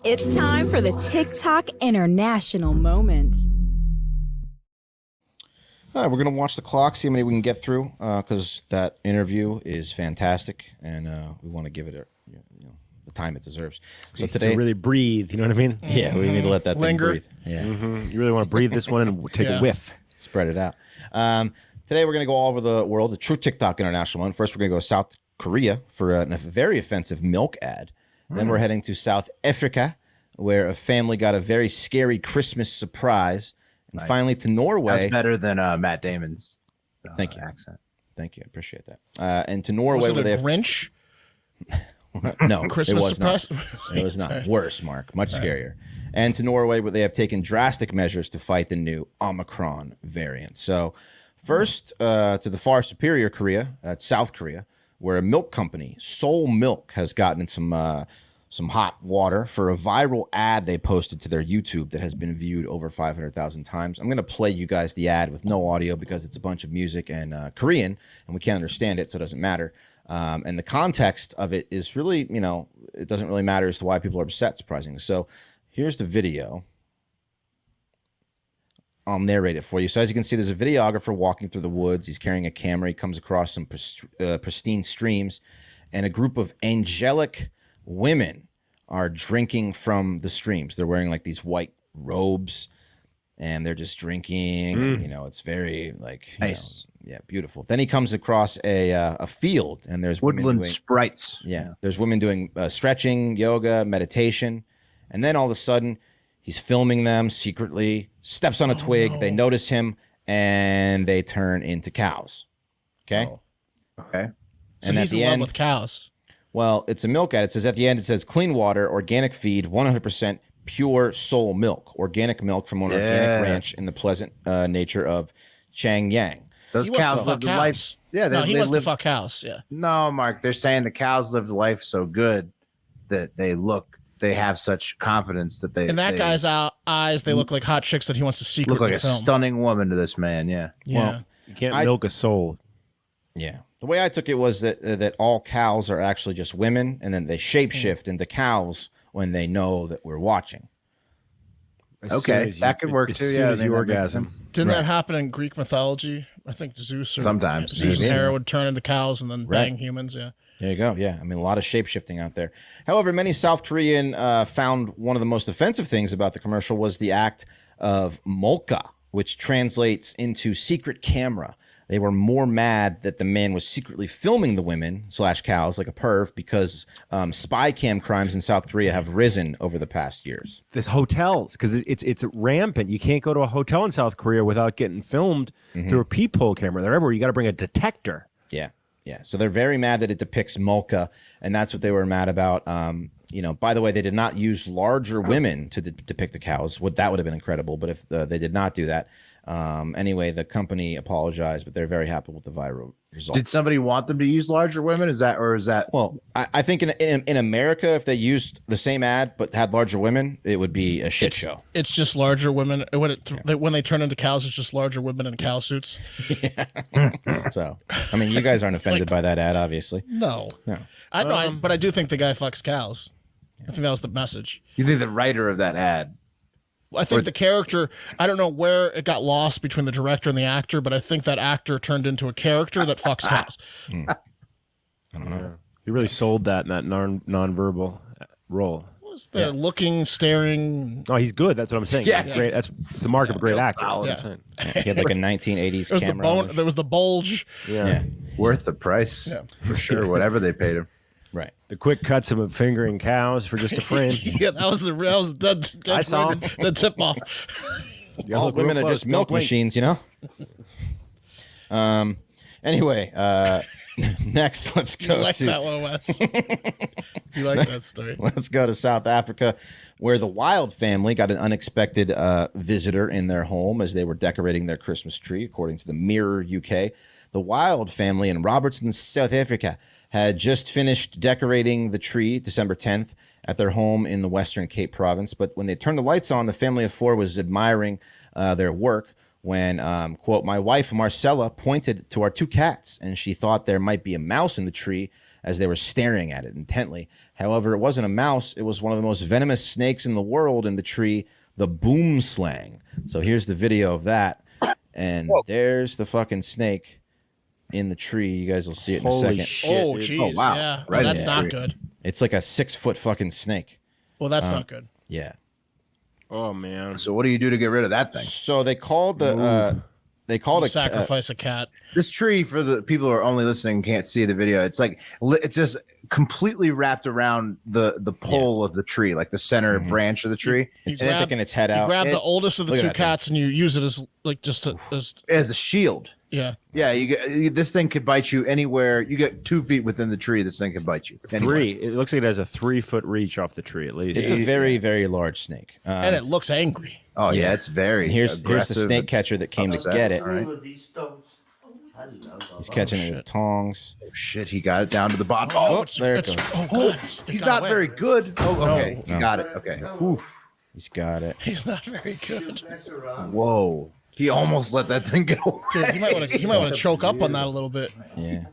It's time for the TikTok International Moment. All right, we're gonna watch the clock, see how many we can get through, because that interview is fantastic, and we want to give it the time it deserves. So today, to really breathe, you know what I mean? Yeah, we need to let that Linger. thing breathe. Yeah, You really want to breathe this one and take a whiff. Spread it out. Today we're gonna go all over the world. The true TikTok International Moment. First, we're gonna go to South Korea for a very offensive milk ad. Then we're heading to South Africa, where a family got a very scary Christmas surprise. And finally to Norway. That's better than Matt Damon's Thank you. accent. Thank you. I appreciate that. And to Norway, Was it a Grinch? No, Christmas it was not. surprise? It was not. Worse, Mark. Much scarier. And to Norway, where they have taken drastic measures to fight the new Omicron variant. So first to the far superior Korea, South Korea, where a milk company, Seoul Milk, has gotten in some hot water for a viral ad they posted to their YouTube that has been viewed over 500,000 times. I'm going to play you guys the ad with no audio because it's a bunch of music and Korean, and we can't understand it, so it doesn't matter. And the context of it is really, it doesn't really matter as to why people are upset, surprisingly. So here's the video. I'll narrate it for you. So as you can see, there's a videographer walking through the woods. He's carrying a camera. He comes across some pristine streams. and a group of angelic women are drinking from the streams. They're wearing like these white robes, and they're just drinking. And, you know, it's very like nice. Yeah, beautiful. Then he comes across a field, and there's woodland sprites. Yeah, there's women doing stretching, yoga, meditation, and then all of a sudden, he's filming them secretly. Steps on a twig. No. They notice him, and they turn into cows. Okay. Oh. Okay. So and he's in love with cows. Well, it's a milk ad. It says at the end, it says clean water, organic feed, 100% pure soul milk, organic milk from an organic ranch in the pleasant nature of Changyang. Those cows live the life. Yeah, he wants to fuck cows. Yeah. No, Mark, they're saying the cows live life so good that they have such confidence that they. In that guy's eyes, they look like hot chicks that he wants to secretly look like film. A stunning woman to this man. Yeah. Yeah. Well, you can't milk a soul. Yeah. The way I took it was that all cows are actually just women, and then they shapeshift into cows when they know that we're watching. Okay, that could work too. As soon as you orgasm. Didn't that happen in Greek mythology? I think Zeus or sometimes Zeus and Hera would turn into cows and then bang humans. Yeah. There you go. Yeah, I mean, a lot of shape-shifting out there. However, many South Korean found one of the most offensive things about the commercial was the act of molka, which translates into secret camera. They were more mad that the man was secretly filming the women/cows like a perv because spy cam crimes in South Korea have risen over the past years. There's hotels because it's rampant. You can't go to a hotel in South Korea without getting filmed through a peephole camera. They're everywhere. You got to bring a detector. Yeah. Yeah. So they're very mad that it depicts molka, and that's what they were mad about. You know, by the way, they did not use larger women to depict the cows. That would have been incredible, but if they did not do that. Anyway, the company apologized, but they're very happy with the viral result. Did somebody want them to use larger women? Is that? Well, I think in America, if they used the same ad but had larger women, it would be a shit show. It's just larger women. When they turn into cows, it's just larger women in cow suits. Yeah. So, I mean, you guys aren't offended by that ad, obviously. No. I know, but I do think the guy fucks cows. I think that was the message. You think the writer of that ad? I think the character, I don't know where it got lost between the director and the actor, but I think that actor turned into a character that fucks cows. I don't know. He really sold that in that nonverbal role. What was the looking, staring? Oh, he's good. That's what I'm saying. Yeah, great. That's the mark of a great actor. Yeah. He had like a 1980s camera. There was the bulge. Yeah. Worth the price for sure. Whatever they paid him. Right. The quick cuts of him fingering cows for just a frame. Yeah, that was dead I saw him. The tip off. All women are just milk machines, you know? Anyway, next, let's go You like that one, Wes. You like that story. Let's go to South Africa, where the Wild family got an unexpected visitor in their home as they were decorating their Christmas tree, according to the Mirror UK. The Wild family in Robertson, South Africa, had just finished decorating the tree December 10th at their home in the Western Cape province. But when they turned the lights on, the family of four was admiring their work when, quote, my wife, Marcella, pointed to our two cats, and she thought there might be a mouse in the tree as they were staring at it intently. However, it wasn't a mouse. It was one of the most venomous snakes in the world in the tree, the boomslang. So here's the video of that. And there's the fucking snake in the tree. You guys will see it in a second. Oh, geez. Oh, wow. Yeah. Right, that's not good. It's like a 6-foot fucking snake. Well, that's not good. Yeah. Oh, man. So what do you do to get rid of that thing? So they called sacrifice a cat. This tree, for the people who are only listening and can't see the video, it's like it's just completely wrapped around the pole of the tree, like the center branch of the tree. It's sticking its head out. You grab the oldest of the two cats and you use it as like just as a shield. Yeah. Yeah, this thing could bite you anywhere. You get 2 feet within the tree, this thing could bite you. Anywhere. 3. It looks like it has a 3-foot reach off the tree at least. It's a very, very large snake. And it looks angry. Oh, yeah, it's very Here's the snake catcher that came to get it. Right. He's catching it with tongs. Oh, shit, he got it down to the bottom. Oh, there it goes. He's not very good. Oh, okay. He got it. Okay. Oof. He's got it. He's not very good. Whoa. He almost let that thing get away. Dude, he might want to choke up on that a little bit. Yeah.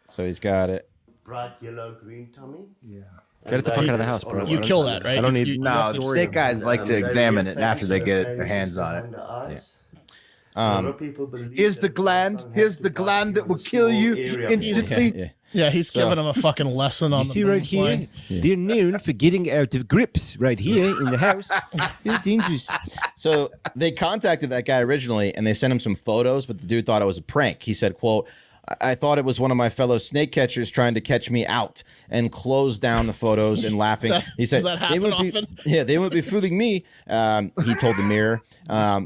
So he's got it. Bright yellow, green tummy. Yeah. Get it the fuck out of the house, bro. You kill that, right? I don't need. No, the snake guys like to examine it after they get their hands on it. Yeah. Here's the gland. Here's the gland that will kill you instantly. Yeah. Yeah, he's giving him a fucking lesson on You the see boom right slang. here? They're known for getting out of grips right here in the house. You're dangerous. So they contacted that guy originally, and they sent him some photos, but the dude thought it was a prank. He said, quote, I thought it was one of my fellow snake catchers trying to catch me out, and closed down the photos and laughing. He said, does that happen often? They wouldn't be fooling me. He told the Mirror.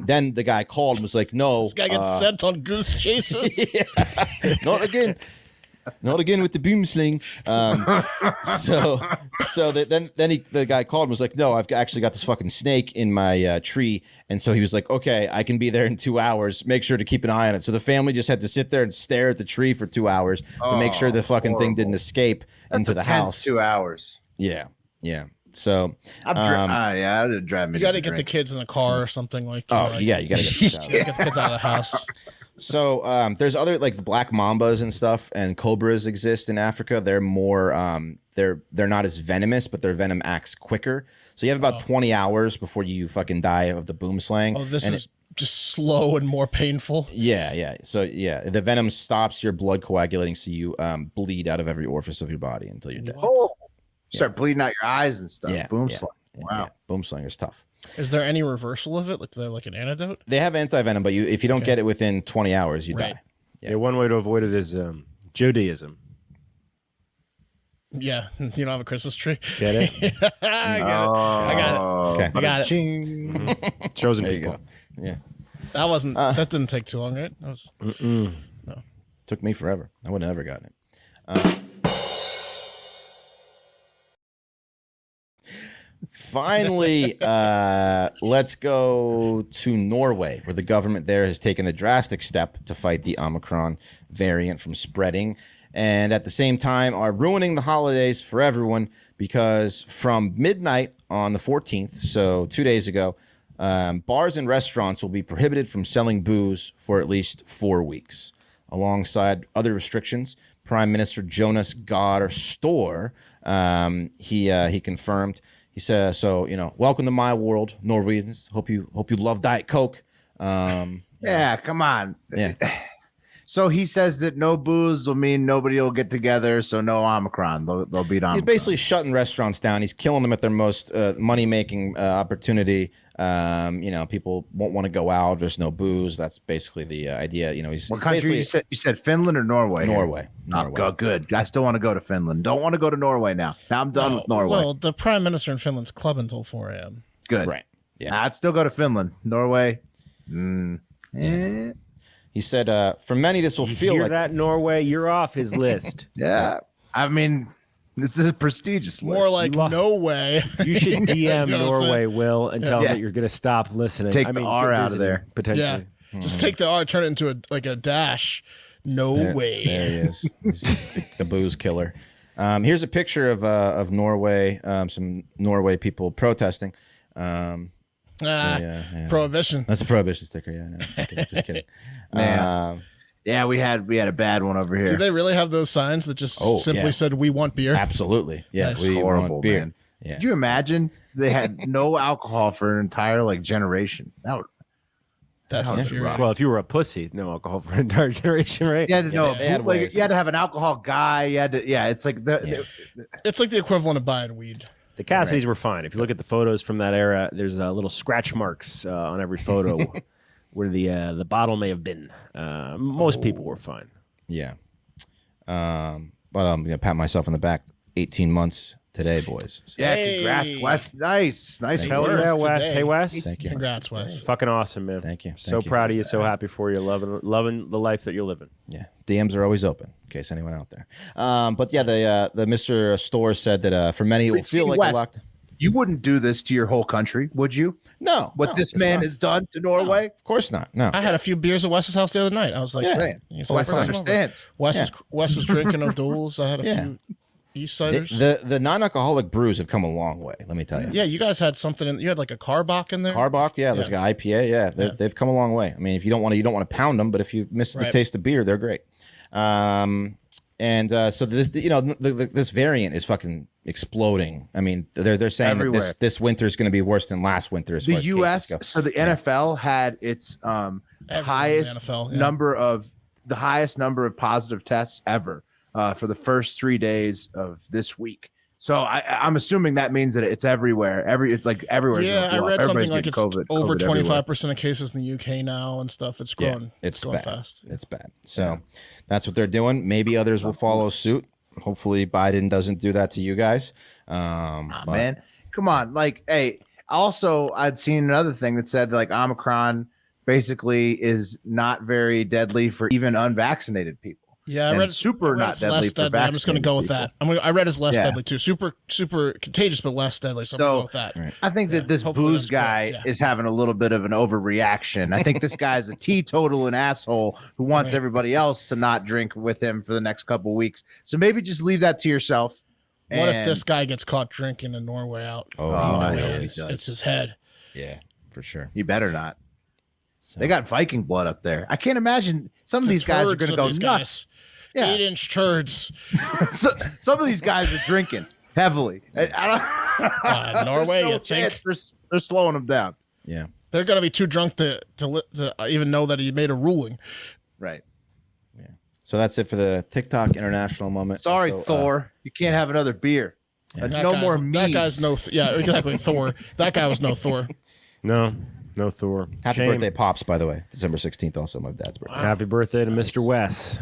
Then the guy called and was like, no. This guy gets sent on goose chases. Not again. Not again with the boom sling. Then the guy called and was like, no, I've actually got this fucking snake in my tree. And so he was like, okay, I can be there in 2 hours. Make sure to keep an eye on it. So the family just had to sit there and stare at the tree for 2 hours to make sure the fucking thing didn't escape into the house. 2 hours. Yeah. Yeah. So that would drive me. You got to get the kids in a car or something like that. Oh, yeah, you got to get the Get the kids out of the house. So there's other like the black mambas and stuff, and cobras exist in Africa. They're more they're not as venomous, but their venom acts quicker. So you have about 20 hours before you fucking die of the boom slang. Oh, this is just slow and more painful. Yeah. So yeah, the venom stops your blood coagulating, so you bleed out of every orifice of your body until you're dead. Oh, start bleeding out your eyes and stuff. Yeah, Boom yeah, slang. yeah, Wow. yeah. Boom slang is tough. Is there any reversal of it? Like, there like an antidote? They have anti-venom, but if you don't get it within 20 hours, you die. Yeah, one way to avoid it is Judaism. Yeah, you don't have a Christmas tree. Get it? I got it. Okay. I got it. Mm-hmm. Chosen There you people. go. Yeah. That wasn't. That didn't take too long, right? That was. No. Took me forever. I would have never gotten it. Finally, let's go to Norway, where the government there has taken a drastic step to fight the Omicron variant from spreading, and at the same time are ruining the holidays for everyone, because from midnight on the 14th, so 2 days ago, bars and restaurants will be prohibited from selling booze for at least 4 weeks. Alongside other restrictions, Prime Minister Jonas Gahr Store, he confirmed. He says, "So welcome to my world, Norwegians. Hope you love Diet Coke." Yeah, come on. Yeah. So he says that no booze will mean nobody will get together, so no Omicron. They'll beat Omicron. He's basically shutting restaurants down. He's killing them at their most money-making opportunity. People won't want to go out. There's no booze. That's basically the idea. What country you said Finland or Norway? Norway. Oh, good. I still want to go to Finland. Don't want to go to Norway now. Now I'm done with Norway. Well, the prime minister in Finland's club until 4 a.m. Good. Right. Yeah. I'd still go to Finland. Norway. He said, "For many, this will feel hear like that, Norway. You're off his list. Yeah. I mean, this is a prestigious list. More like no way. You should DM You know what I'm Norway, saying? Will, and tell him Yeah. that you're going to stop listening. Take the R out of visiting, there. potentially. Yeah, just take the R, turn it into a dash. No way. There he is. He's the booze killer. Here's a picture of Norway. Some Norway people protesting. Yeah. Prohibition. That's a prohibition sticker. Yeah, no, just kidding. Man. Yeah, we had a bad one over here. Do they really have those signs that just simply said "We want beer"? Absolutely. Yeah, That's we horrible, want beer. man. Yeah. Could you imagine they had no alcohol for an entire generation? That's That would be infuriating. rough. Well, if you were a pussy, no alcohol for an entire generation, right? You had to know they had ways. you had to have an alcohol guy. You had to, it's like It's like the equivalent of buying weed. The Cassidys were fine. If you look at the photos from that era, there's little scratch marks on every photo where the bottle may have been. Most people were fine. Yeah. Well, I'm gonna pat myself on the back. 18 months today, boys. So, yeah. Congrats, Wes. Nice Hell work yeah, Wes. today. Hey, Wes. thank you. Congrats, Wes. Fucking awesome, man. Thank you. So Thank you. proud of you. So happy for you. Loving the life that you're living. Yeah, DMs are always open in case anyone out there. But yeah, the Mr. Store said that for many it will feel like Wes, a lockdown. You wouldn't do this to your whole country, would you? No, What this man has done to Norway? Of course not. No. I had a few beers at Wes's house the other night. I was like, Yeah. Man, you Wes said, understands. Wes was drinking O'Doul's. I had a few East Siders. The non-alcoholic brews have come a long way. Let me tell you. Yeah, you guys had something in. You had like a Carbach in there. Carbach, there's like IPA, they've come a long way. I mean, if you don't want to pound them, but if you miss the taste of beer, they're great. So this, this variant is fucking exploding. I mean, they're saying Everywhere. that this winter is going to be worse than last winter. As The far as U.S. cases go. So the NFL had its Everyone in highest the NFL, yeah. number of positive tests ever for the first 3 days of this week. So I'm assuming that means that it's everywhere. It's like everywhere. Yeah, I read something like it's COVID, over COVID 25% of cases in the UK now and stuff. It's growing. Yeah, it's growing bad. fast. It's bad. So that's what they're doing. Maybe others will follow suit. Hopefully Biden doesn't do that to you guys. Man, come on. Like, hey, also I'd seen another thing that said like Omicron basically is not very deadly for even unvaccinated people. Yeah, I and read super not deadly for I'm just going to go with vaccinated that. I read it's less deadly too. Super contagious, but less deadly. So, I'm gonna go with that. Right. I think that this Hopefully booze that's guy correct, is having a little bit of an overreaction. I think this guy's a teetotal and asshole who wants everybody else to not drink with him for the next couple of weeks. So maybe just leave that to yourself. What if this guy gets caught drinking in Norway out? Oh, I he know will. he does. It's his head. Yeah, for sure. You better not. So. They got Viking blood up there. I can't imagine some of these guys are going to go nuts. Yeah. 8-inch turds. So, some of these guys are drinking heavily. I don't, Norway, there's no you think? chance they're slowing them down. Yeah. They're going to be too drunk to even know that he made a ruling. Right. Yeah. So that's it for the TikTok international moment. Sorry, So, Thor. You can't have another beer. No more memes. That guy's no. Yeah, exactly. Thor. That guy was no Thor. No Thor. Happy Shame. birthday, Pops, by the way. December 16th, also my dad's birthday. Happy birthday to Mr. Wes.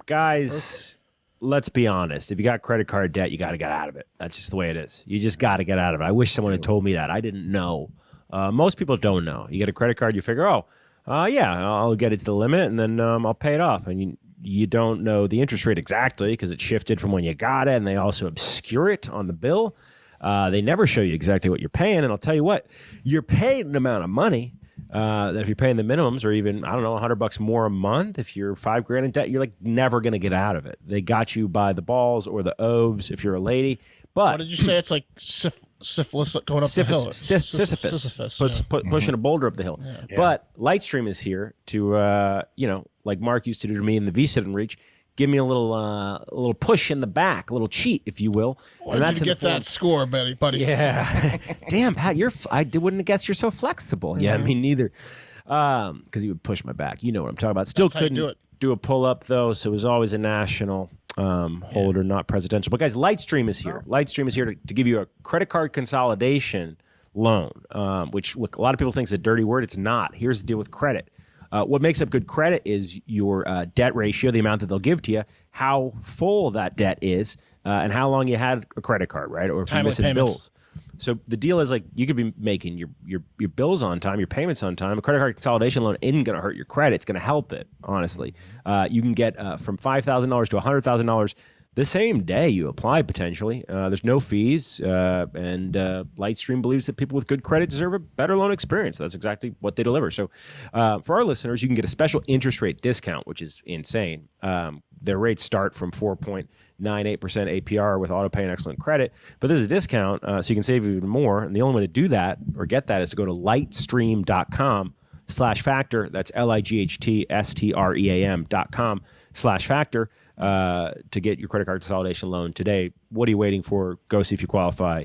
Guys, let's be honest. If you got credit card debt, you got to get out of it. That's just the way it is. You just got to get out of it. I wish someone had told me that. I didn't know. Most people don't know. You get a credit card, you figure, yeah, I'll get it to the limit, and then I'll pay it off. And you don't know the interest rate exactly because it shifted from when you got it, and they also obscure it on the bill. They never show you exactly what you're paying, and I'll tell you what, you're paying an amount of money that if you're paying the minimums or even, I don't know, $100 more a month, if you're $5,000 in debt, you're like never going to get out of it. They got you by the balls or the oves if you're a lady. But what did you say? It's like syphilis going up the hill. Sisyphus pushing a boulder up the hill. Yeah. But Lightstream is here to, like Mark used to do to me in the V-sit and reach, give me a little push in the back, a little cheat, if you will. And that's get that score, buddy. Yeah. Damn, Pat, I wouldn't have guessed you're so flexible. Yeah, me neither. Because he would push my back. You know what I'm talking about. Still couldn't do a pull-up, though, so it was always a national holder, not presidential. But, guys, Lightstream is here. Lightstream is here to give you a credit card consolidation loan, which, look, a lot of people think is a dirty word. It's not. Here's the deal with credit. What makes up good credit is your debt ratio, the amount that they'll give to you, how full that debt is, and how long you had a credit card, right? Or if you're missing bills. So the deal is like you could be making your bills on time, your payments on time. A credit card consolidation loan isn't going to hurt your credit. It's going to help it, honestly. You can get from $5,000 to $100,000 the same day you apply, potentially. There's no fees, and Lightstream believes that people with good credit deserve a better loan experience. That's exactly what they deliver. So for our listeners, you can get a special interest rate discount, which is insane. Their rates start from 4.98% APR with autopay and excellent credit. But there's a discount, so you can save even more. And the only way to do that or get that is to go to lightstream.com/factor. That's lightstream.com/factor. To get your credit card consolidation loan today. What are you waiting for? Go see if you qualify.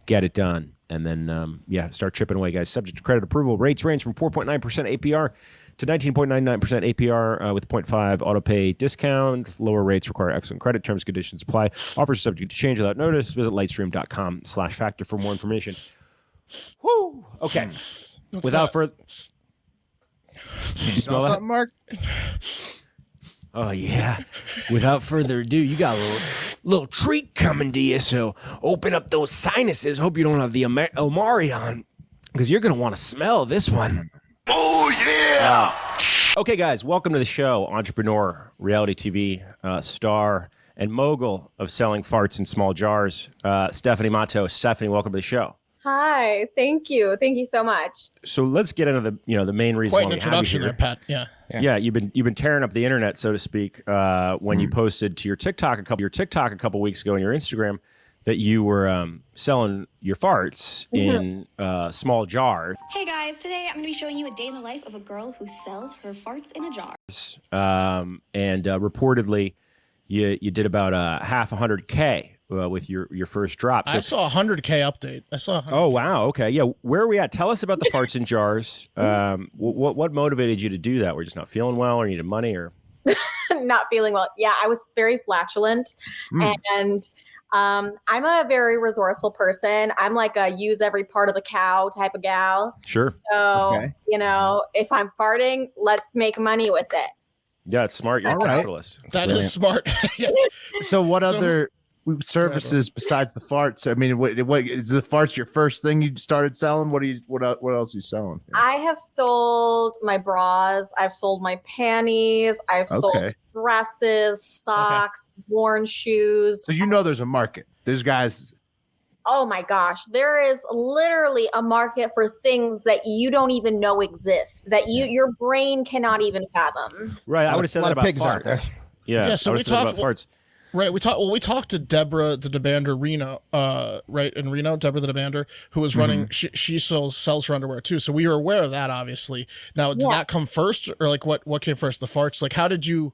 Get it done. And then, start chipping away, guys. Subject to credit approval. Rates range from 4.9% APR to 19.99% APR with 0.5 auto pay discount. Lower rates require excellent credit. Terms and conditions apply. Offers subject to change without notice. Visit lightstream.com/factor for more information. Woo! Okay. Without further... You smell something, Mark? Oh, yeah. Without further ado, you got a little treat coming to you, so open up those sinuses. Hope you don't have the Omari on, because you're going to want to smell this one. Oh, yeah! Okay, guys, welcome to the show. Entrepreneur, reality TV star, and mogul of selling farts in small jars, Stephanie Matto. Stephanie, welcome to the show. Hi, thank you so much. So let's get into the the main reason. Quite why an introduction there, Pat. Yeah, you've been tearing up the internet, so to speak, when you posted to your TikTok a couple weeks ago on your Instagram that you were selling your farts in small jars. Hey guys, today I'm going to be showing you a day in the life of a girl who sells her farts in a jar. And reportedly, you did about $100K. With your first drop. So, I saw a 100K update. Oh, wow. Okay. Yeah. Where are we at? Tell us about the farts in jars. What motivated you to do that? We're just not feeling well or needed money or? not feeling well. Yeah, I was very flatulent. And I'm a very resourceful person. I'm like a use every part of the cow type of gal. Sure. So, if I'm farting, let's make money with it. Yeah, it's smart. You're a capitalist. That is smart. Yeah. So what other services besides the farts? I mean, what is the farts your first thing you started selling? What else are you selling? I have sold my bras. I've sold my panties. I've sold dresses, socks, worn shoes. So there's a market. There's guys. Oh my gosh, there is literally a market for things that you don't even know exist, that your brain cannot even fathom. Right, I would have said that about pigs farts. Out there. Yeah, so we talked about farts. Right, we talked to Deborah the Debander Reno, right in Reno, Deborah the Debander, who was running. She sells her underwear too, so we were aware of that. Obviously, now did that come first, or like what came first? The farts. Like, how did you?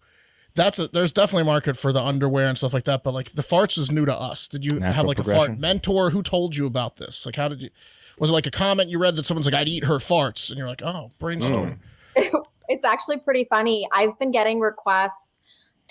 There's definitely a market for the underwear and stuff like that, but like the farts is new to us. Did you have like a fart mentor who told you about this? Like, how did you? Was it like a comment you read that someone's like, "I'd eat her farts," and you're like, "Oh, brainstorm." It's actually pretty funny. I've been getting requests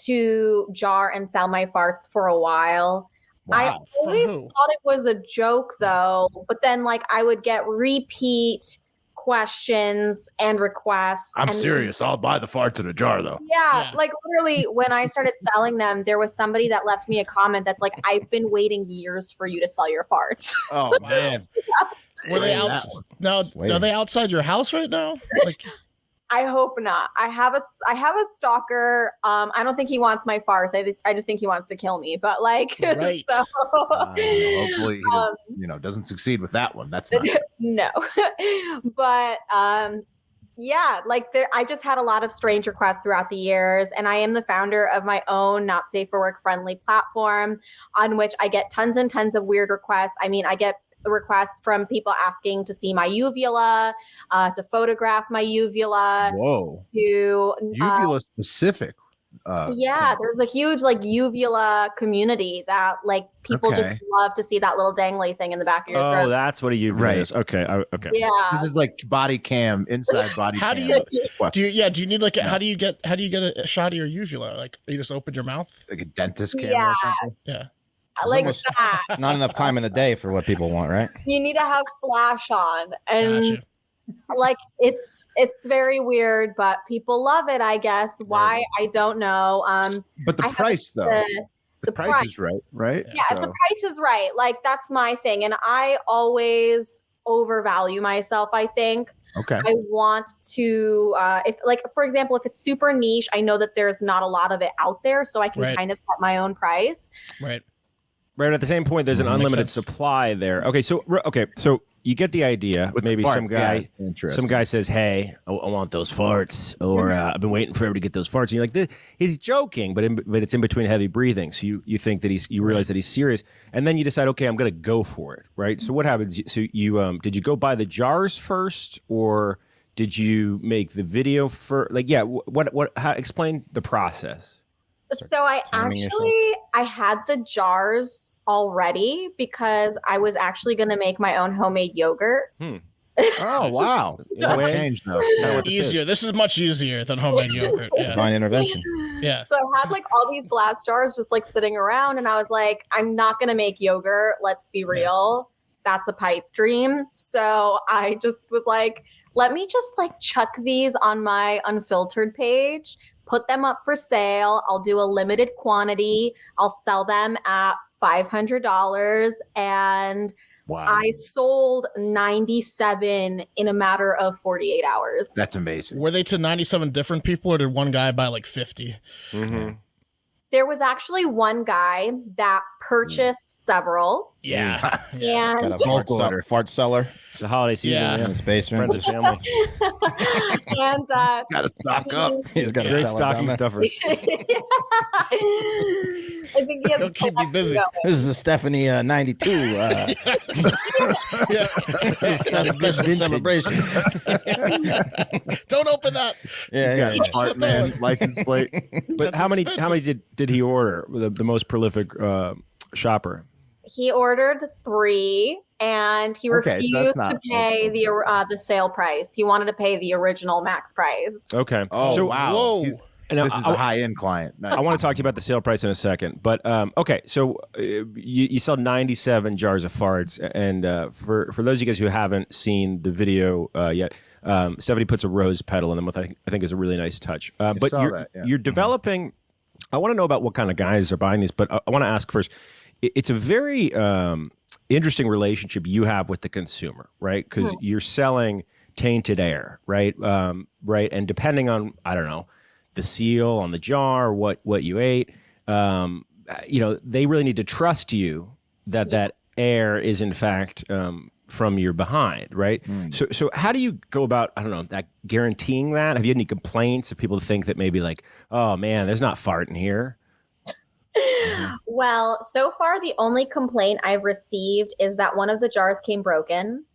to jar and sell my farts for a while. Wow. I always thought it was a joke though, but then like I would get repeat questions and requests. I'm serious. I'll buy the farts in a jar though. Yeah, like literally when I started selling them, there was somebody that left me a comment that's like, I've been waiting years for you to sell your farts. Oh man. Were they out now? Are they outside your house right now? Like, I hope not. I have a stalker. I don't think he wants my farts. I just think he wants to kill me. But like, right. So, hopefully he doesn't, doesn't succeed with that one. That's not no. But yeah, like I just had a lot of strange requests throughout the years, and I am the founder of my own not safe for work friendly platform on which I get tons and tons of weird requests. I mean, I get requests from people asking to see my uvula, to photograph my uvula. Whoa. To uvula specific. There's a huge like uvula community that like people just love to see that little dangly thing in the back of your throat. Oh, that's what a uvula is. Okay. Okay. Yeah. This is like body cam, inside body how cam. Do you need like how do you get a shot of your uvula? Like you just open your mouth? Like a dentist camera or something? Yeah. Like that. Not enough time in the day for what people want, right? You need to have flash on, and like it's very weird, but people love it. I guess why I don't know. But the price though, the price is right? Yeah, if the price is right, like that's my thing, and I always overvalue myself. I think. Okay. I want to, if like, for example, if it's super niche, I know that there's not a lot of it out there, so I can kind of set my own price. Right. Right. At the same point, there's an unlimited supply there. Okay. So you get the idea. With maybe some guy says, "Hey, I want those farts," or "I've been waiting forever to get those farts." And you're like, he's joking, but it's in between heavy breathing. So you think that you realize that he's serious, and then you decide, okay, I'm going to go for it. Right. So what happens? So you did you go buy the jars first, or did you make the video for explain the process? So I had the jars already because I was actually going to make my own homemade yogurt. Oh, wow. Changed though. Easier. This is much easier than homemade yogurt. Yeah. Divine intervention. Yeah. So I had like all these glass jars just like sitting around, and I was like, I'm not going to make yogurt. Let's be real. That's a pipe dream. So I just was like, let me just like chuck these on my unfiltered page, put them up for sale. I'll do a limited quantity. I'll sell them at $500. And I sold 97 in a matter of 48 hours. That's amazing. Were they to 97 different people, or did one guy buy like 50? Mm-hmm. There was actually one guy that purchased several. Yeah. And got a fart cellar. It's the holiday season in his basement. Friends and family. And gotta stock up. He's got great stocking stuffers. I think He'll keep you busy. This is a Stephanie 92. Yeah. That's good celebration. Don't open that. Yeah, He's got a fart man license plate. But That's how expensive. many did he order? The most prolific shopper. He ordered 3, and he refused to pay the sale price. He wanted to pay the original max price. Okay. Oh, so, wow. Whoa. Now, this is a high-end client. Nice. I want to talk to you about the sale price in a second, but okay. So you sell 97 jars of farts, and for those of you guys who haven't seen the video yet, Stephanie puts a rose petal in them, which I think is a really nice touch. But you're developing. I want to know about what kind of guys are buying these, but I want to ask first. It's a very interesting relationship you have with the consumer, right? Because you're selling tainted air, right? Right, and depending on, I don't know, the seal on the jar, what you ate, they really need to trust you that air is in fact from your behind, right? So how do you go about, I don't know, that guaranteeing that? Have you had any complaints of people think that maybe like, oh man, there's not fart in here? Well, so far the only complaint I've received is that one of the jars came broken.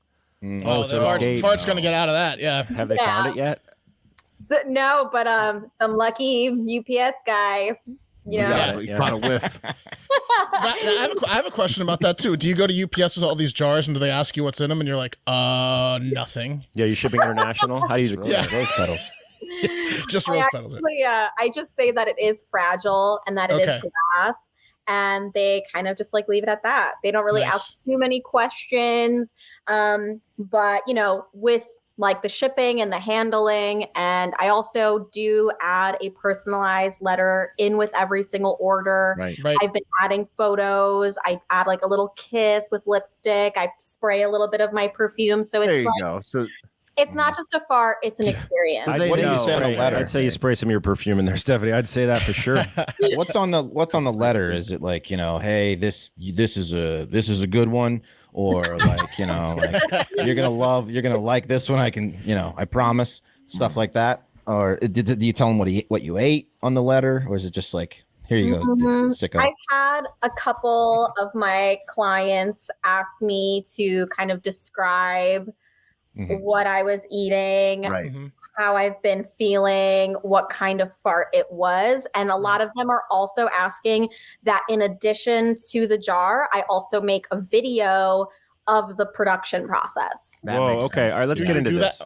So fart's going to get out of that. Yeah. Have they found it yet? So, no, but some lucky UPS guy. You caught a whiff. I have a question about that too. Do you go to UPS with all these jars and do they ask you what's in them and you're like, nothing? Yeah, you're shipping international. How do you rose petals? Just rose petals. I just say that it is fragile and that it is glass. And they kind of just like leave it at that. They don't really ask too many questions. But, with like the shipping and the handling. And I also do add a personalized letter in with every single order. Right. I've been adding photos. I add like a little kiss with lipstick. I spray a little bit of my perfume. So it's go. So it's not just a fart, it's an experience. What do you say on a letter? I'd say you spray some of your perfume in there, Stephanie. I'd say that for sure. What's on the letter? Is it like, hey, this is a good one, or like, you're gonna like this one. I can, I promise, stuff like that. Or do you tell them what you ate on the letter, or is it just like, here you go, sicko? I've had a couple of my clients ask me to kind of describe what I was eating, how I've been feeling, what kind of fart it was. And a lot of them are also asking that in addition to the jar, I also make a video of the production process. Whoa, okay. All right, let's get into this.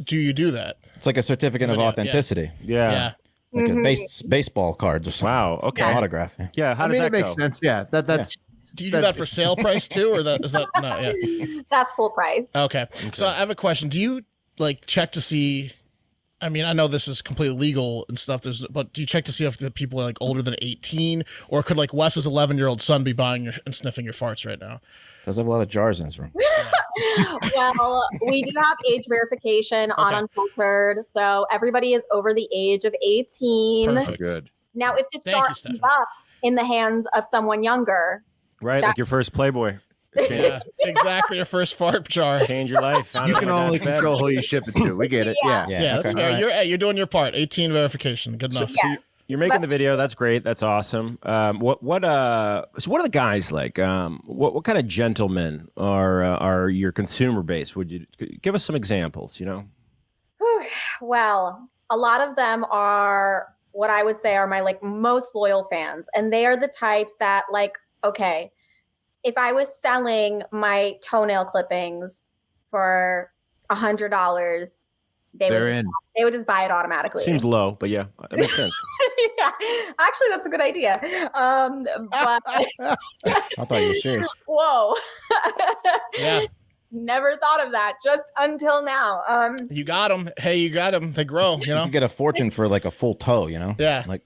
Do you do that? It's like a certificate of authenticity. Yeah. Like a baseball card or something. Wow, okay. Autograph. Yeah, how does that it makes sense. Yeah, that's... Do you do that for sale price too, or is that no? Yeah, that's full price. Okay. So I have a question. Do you like check to see? I mean, I know this is completely legal and stuff. But do you check to see if the people are like older than 18, or could like Wes's 11-year-old son be buying and sniffing your farts right now? Does have a lot of jars in his room. Well, we do have age verification on Unfiltered, so everybody is over the age of 18. Perfect. Good. Now, if this jar ends up in the hands of someone younger. Right, like your first Playboy. Yeah, exactly. Your first fart jar. Change your life. You can only control who you ship it to. We get it. Yeah, that's fair. Right. You're doing your part. 18 verification. Good enough. So you're making the video. That's great. That's awesome. What are the guys like? What kind of gentlemen are your consumer base? Would you give us some examples? Well, a lot of them are what I would say are my like most loyal fans, and they are the types that like. Okay, if I was selling my toenail clippings for $100, they would just buy it automatically. Seems low, but yeah, that makes sense. Yeah, actually, that's a good idea. But I thought you were serious. Whoa. Yeah. Never thought of that just until now. You got them. Hey, you got them. They grow. You can get a fortune for like a full toe. Yeah. Like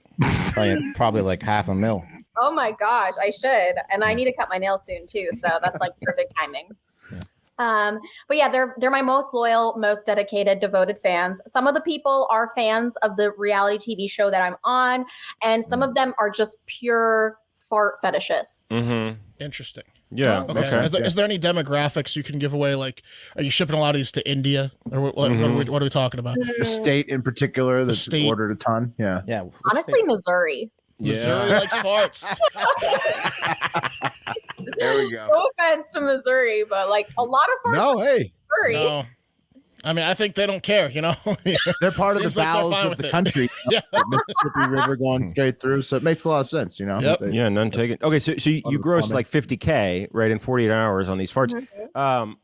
probably like $500,000. Oh my gosh, I should. And I need to cut my nails soon too. So that's like perfect timing. But yeah, they're my most loyal, most dedicated, devoted fans. Some of the people are fans of the reality TV show that I'm on, and some of them are just pure fart fetishists. Interesting. Yeah. Okay. Is there any demographics you can give away? Like, are you shipping a lot of these to India, or what are we talking about? The state in particular that's ordered a ton. Yeah. Yeah. Honestly, Missouri. Missouri likes farts. There we go. No offense to Missouri, but like a lot of farts. No, hey. Missouri. No. I mean, I think they don't care, They're part of the bowels of the country. Yeah. Mississippi River going straight through. So it makes a lot of sense, Yep. Yeah, none taken. Okay, so you grossed like $50K, right, in 48 hours on these farts. I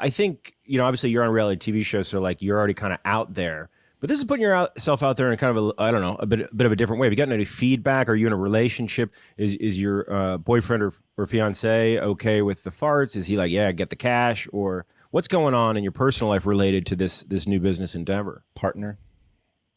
think, obviously you're on a reality TV show, so like you're already kind of out there. But this is putting yourself out there in kind of a bit of a different way. Have you gotten any feedback? Are you in a relationship? Is your boyfriend or fiance okay with the farts? Is he like, yeah, get the cash? Or what's going on in your personal life related to this new business endeavor? Partner?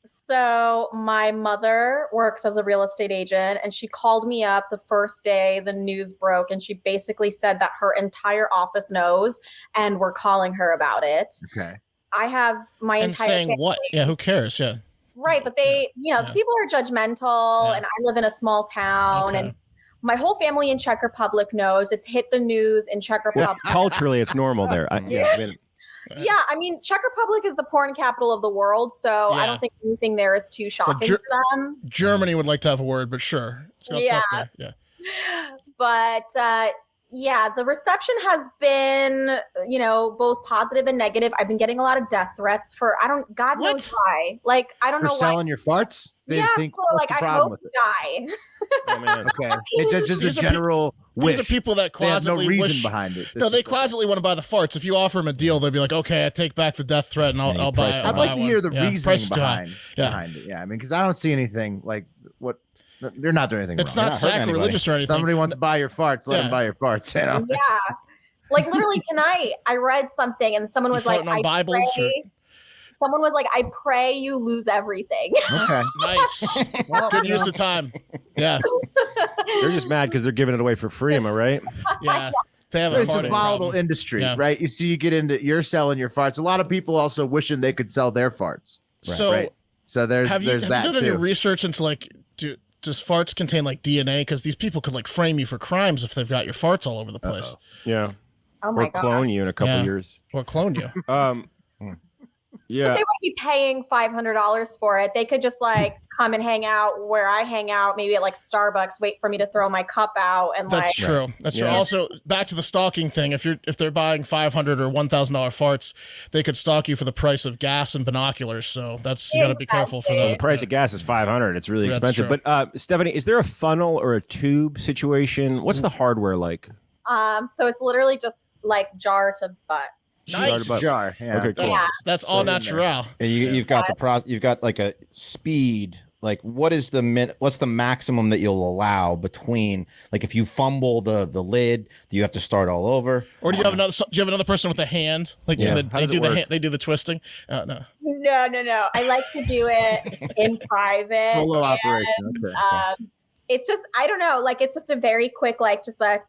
So my mother works as a real estate agent, and she called me up the first day the news broke, and she basically said that her entire office knows, and we're calling her about it. Okay. I have my And entire saying family. what? Yeah, who cares? Yeah. Right, but they, people are judgmental, and I live in a small town, and my whole family in Czech Republic knows. It's hit the news in Czech Republic. Culturally, it's normal there. Yeah, I mean, Czech Republic is the porn capital of the world, so I don't think anything there is too shocking to them. Germany would like to have a word, but sure. It's up there. Yeah. But the reception has been, both positive and negative. I've been getting a lot of death threats for God knows why. Like, I don't know why. selling your farts? They think, so, what's like, the I problem hope with you it? die. Oh, man. Okay. It's just a general wish. These are people that They have closetly no reason wish, behind it. No, they closetly want to buy the farts. If you offer them a deal, they'll be like, okay, I take back the death threat and I'll buy it. I'd like to hear the reasoning Price is too high. behind it. Yeah, I mean, because I don't see anything like what they're not doing anything It's wrong. not sacrilegious or anything. Somebody wants to buy your farts, let them buy your farts. You know? Yeah. Like literally tonight, I read something and someone was like, someone was like, I pray you lose everything. Okay. Nice. Good use of time. Yeah. They're just mad because they're giving it away for free. Am I right? Yeah. They have It's a volatile industry, right? You see, you're selling your farts. A lot of people also wishing they could sell their farts. So, so there's have you that done too. any research into like, does farts contain like DNA? Because these people could like frame you for crimes if they've got your farts all over the place. Yeah. Oh my or clone you in a couple years. Or clone you. Yeah. But they wouldn't be paying $500 for it. They could just like come and hang out where I hang out, maybe at like Starbucks, wait for me to throw my cup out. And That's true. That's true. Also, back to the stalking thing. If they're buying $500 or $1,000 farts, they could stalk you for the price of gas and binoculars. So you got to be careful for that. The price of gas is $500. It's really expensive. True. But Stephanie, is there a funnel or a tube situation? What's the hardware like? So it's literally just like jar to butt. Nice. Jar. Yeah. Okay, cool. That's all natural. And you've got you've got like a speed. Like, what's the maximum that you'll allow between, like, if you fumble the lid, do you have to start all over? Or do you have another person with a hand? Like they do the twisting. No. No. I like to do it in private. Solo operation. Okay. It's just, I don't know, like it's just a very quick, like just like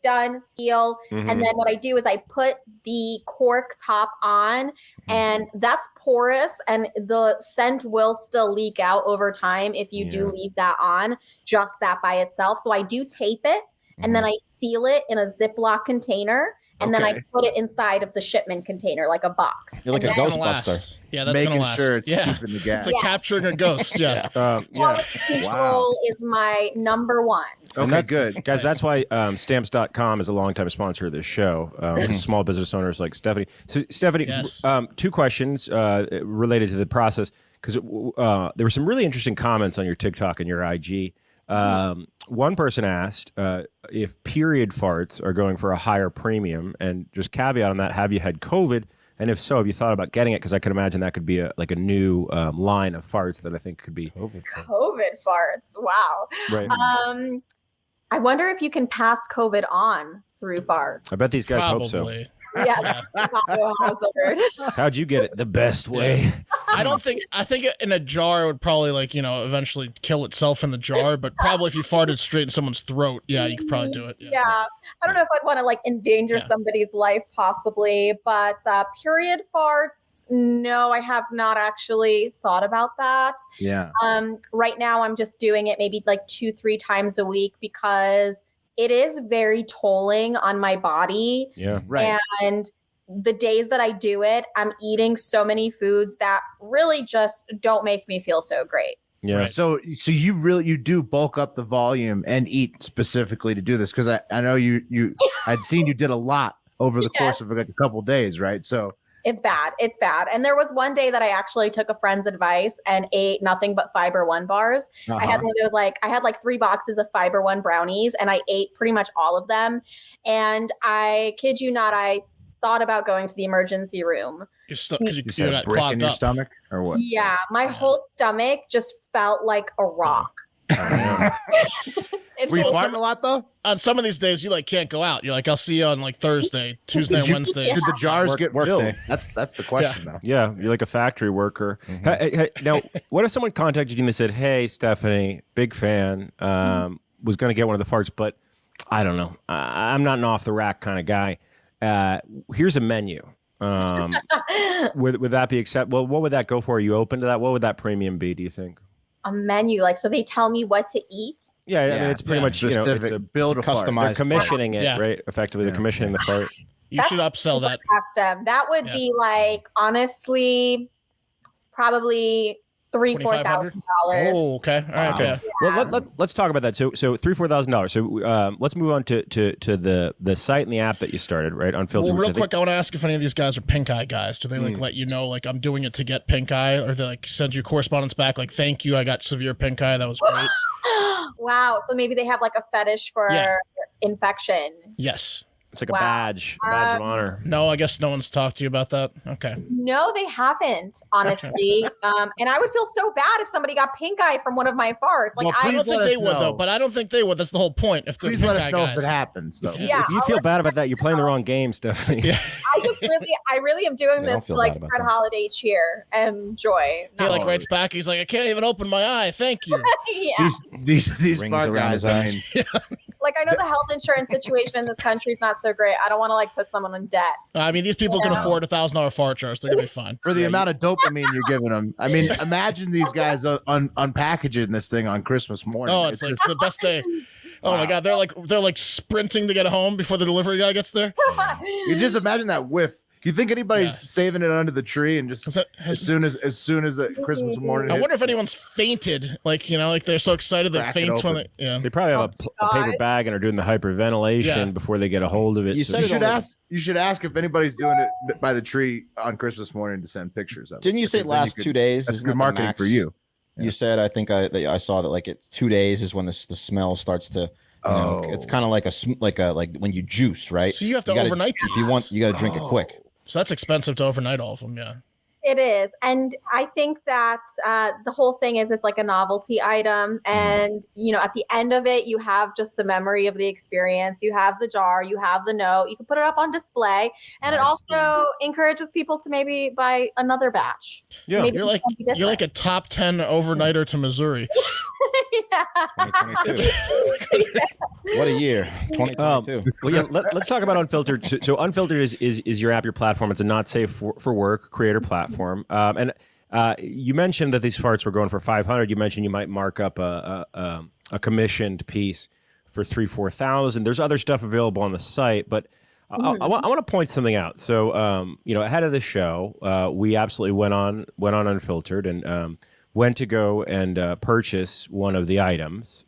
done, seal. Mm-hmm. And then what I do is I put the cork top on and that's porous and the scent will still leak out over time if you do leave that on, just that by itself. So I do tape it and then I seal it in a Ziploc container. And then I put it inside of the shipment container, like a box. You're like a Ghostbuster. Yeah, that's going to last. Making sure it's keeping the gas. It's like capturing a ghost. Yeah. Quality control is my number one. Okay, good. Guys, that's why Stamps.com is a longtime sponsor of this show. Small business owners like Stephanie. So, Stephanie, two questions related to the process, because there were some really interesting comments on your TikTok and your IG. One person asked if period farts are going for a higher premium, and just caveat on that, have you had COVID? And if so, have you thought about getting it? Because I could imagine that could be a new line of farts that I think could be COVID farts. Wow. Right. I wonder if you can pass COVID on through farts. I bet these guys hope so. Yeah. How'd you get it? The best way. I think in a jar it would probably eventually kill itself in the jar, but probably if you farted straight in someone's throat, you could probably do it. Yeah. I don't know if I'd want to endanger somebody's life possibly, but period farts, no, I have not actually thought about that. Yeah. Right now I'm just doing it maybe 2-3 times a week because it is very tolling on my body. Yeah. Right. And the days that I do it, I'm eating so many foods that really just don't make me feel so great. Yeah. Right. So you do bulk up the volume and eat specifically to do this, because I know I'd seen you did a lot over the course of a couple days, right? So it's bad. And there was one day that I actually took a friend's advice and ate nothing but Fiber One bars. I had one of those, I had 3 boxes of Fiber One brownies and I ate pretty much all of them. And I kid you not, I thought about going to the emergency room. Because you said a got brick in clogged your up. stomach or what? Yeah, my whole stomach just felt like a rock. It's Were you just- farting a lot though? On some of these days, you like can't go out. You're like, I'll see you on like Thursday, Tuesday, and Wednesday. Yeah. Did the jars get Work filled? day. That's the question though. Yeah, you're like a factory worker. Hey, now, what if someone contacted you and they said, "Hey, Stephanie, big fan, was going to get one of the farts, but I don't know. I'm not an off the rack kind of guy. Here's a menu. Would that be acceptable? Well, what would that go for? Are you open to that? What would that premium be? Do you think? a menu, like, so they tell me what to eat. Yeah, I mean, it's pretty much, you know, it's a build a customized. They're commissioning it, Yeah. right? Effectively, they're commissioning the fart. You should upsell that. Custom. That would be like, honestly, probably $3,000-$4,000. Oh, okay. All right. Okay. Well, let's talk about that. So $3,000-$4,000. So let's move on to the site and the app that you started, right? Unfiltered. Well, real quick, I want to ask if any of these guys are pink eye guys. Do they like let you know, like, I'm doing it to get pink eye, or they like send you correspondence back, like, thank you, I got severe pink eye, that was great. Wow. So maybe they have like a fetish for infection. Yes. It's like a badge of honor. No, I guess no one's talked to you about that. Okay. No, they haven't, honestly. And I would feel so bad if somebody got pink eye from one of my farts. Like, Well, I don't think they would, though. But I don't think they would. That's the whole point. If Please let us know if it happens, though. Yeah, If you feel bad about that, you're playing the wrong game, Stephanie. Yeah. I really am doing Yeah, don't this to feel like bad about spread that. holiday cheer and joy. He like writes back. He's like, I can't even open my eye. Thank you. Yeah. These Rings fart around guys, his I eyes. mean, Like, I know the health insurance situation in this country is not so great. I don't want to like put someone in debt. I mean, these people can afford $1,000 fart charge. They're gonna be fine for the amount of dopamine you're giving them. I mean, imagine these guys unpackaging this thing on Christmas morning. Oh, it's like the best day. Oh my God, they're like sprinting to get home before the delivery guy gets there. You just imagine that whiff. Do you think anybody's saving it under the tree and just as soon as the Christmas morning? I wonder hits, if anyone's fainted. Like, you know, like they're so excited they Crack it faint when open. they. Yeah. They probably have a paper bag and are doing the hyperventilation before they get a hold of it. You so- should ask if anybody's doing it by the tree on Christmas morning to send pictures of it. Didn't you say Because then last 2 days? That's Isn't good that the marketing max? for you. You said, I think I saw that like 2 days is when the smell starts to. You know, it's kind of like when you juice, right? So you have to gotta- overnight if you want. You got to drink it quick. So that's expensive to overnight all of them. Yeah. It is. And I think that the whole thing is it's like a novelty item. And, you know, at the end of it, you have just the memory of the experience. You have the jar, you have the note, you can put it up on display. And it also encourages people to maybe buy another batch. Yeah. Maybe You're it's like something different. you're like a top 10 overnighter to Missouri. What a year, 2022. Well, yeah, let's talk about Unfiltered. So Unfiltered is your app, your platform. It's a not safe for work creator platform. And you mentioned that these farts were going for $500. You mentioned you might mark up a commissioned piece for $3,000-$4,000. There's other stuff available on the site, but I want to point something out. So you know, ahead of the show, we absolutely went on Unfiltered and went to go and purchase one of the items.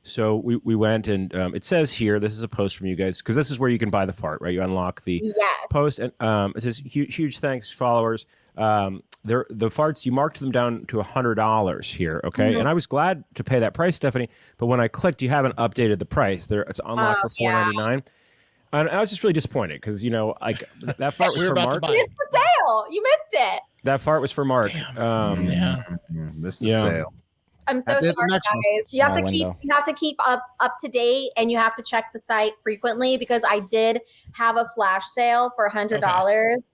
So we went and it says here, this is a post from you guys, because this is where you can buy the fart, right? You unlock the post and it says, huge thanks, followers. The farts, you marked them down to $100 here, okay? And I was glad to pay that price, Stephanie, but when I clicked, you haven't updated the price. It's unlocked for $4.99. And I was just really disappointed because, you know, like that fart was for Mark. You missed the sale. You missed it. That fart was for Mark. Missed the sale. I'm so That's it, the sorry, next one. guys. You have Small to keep window. up to date, and you have to check the site frequently because I did have a flash sale for $100.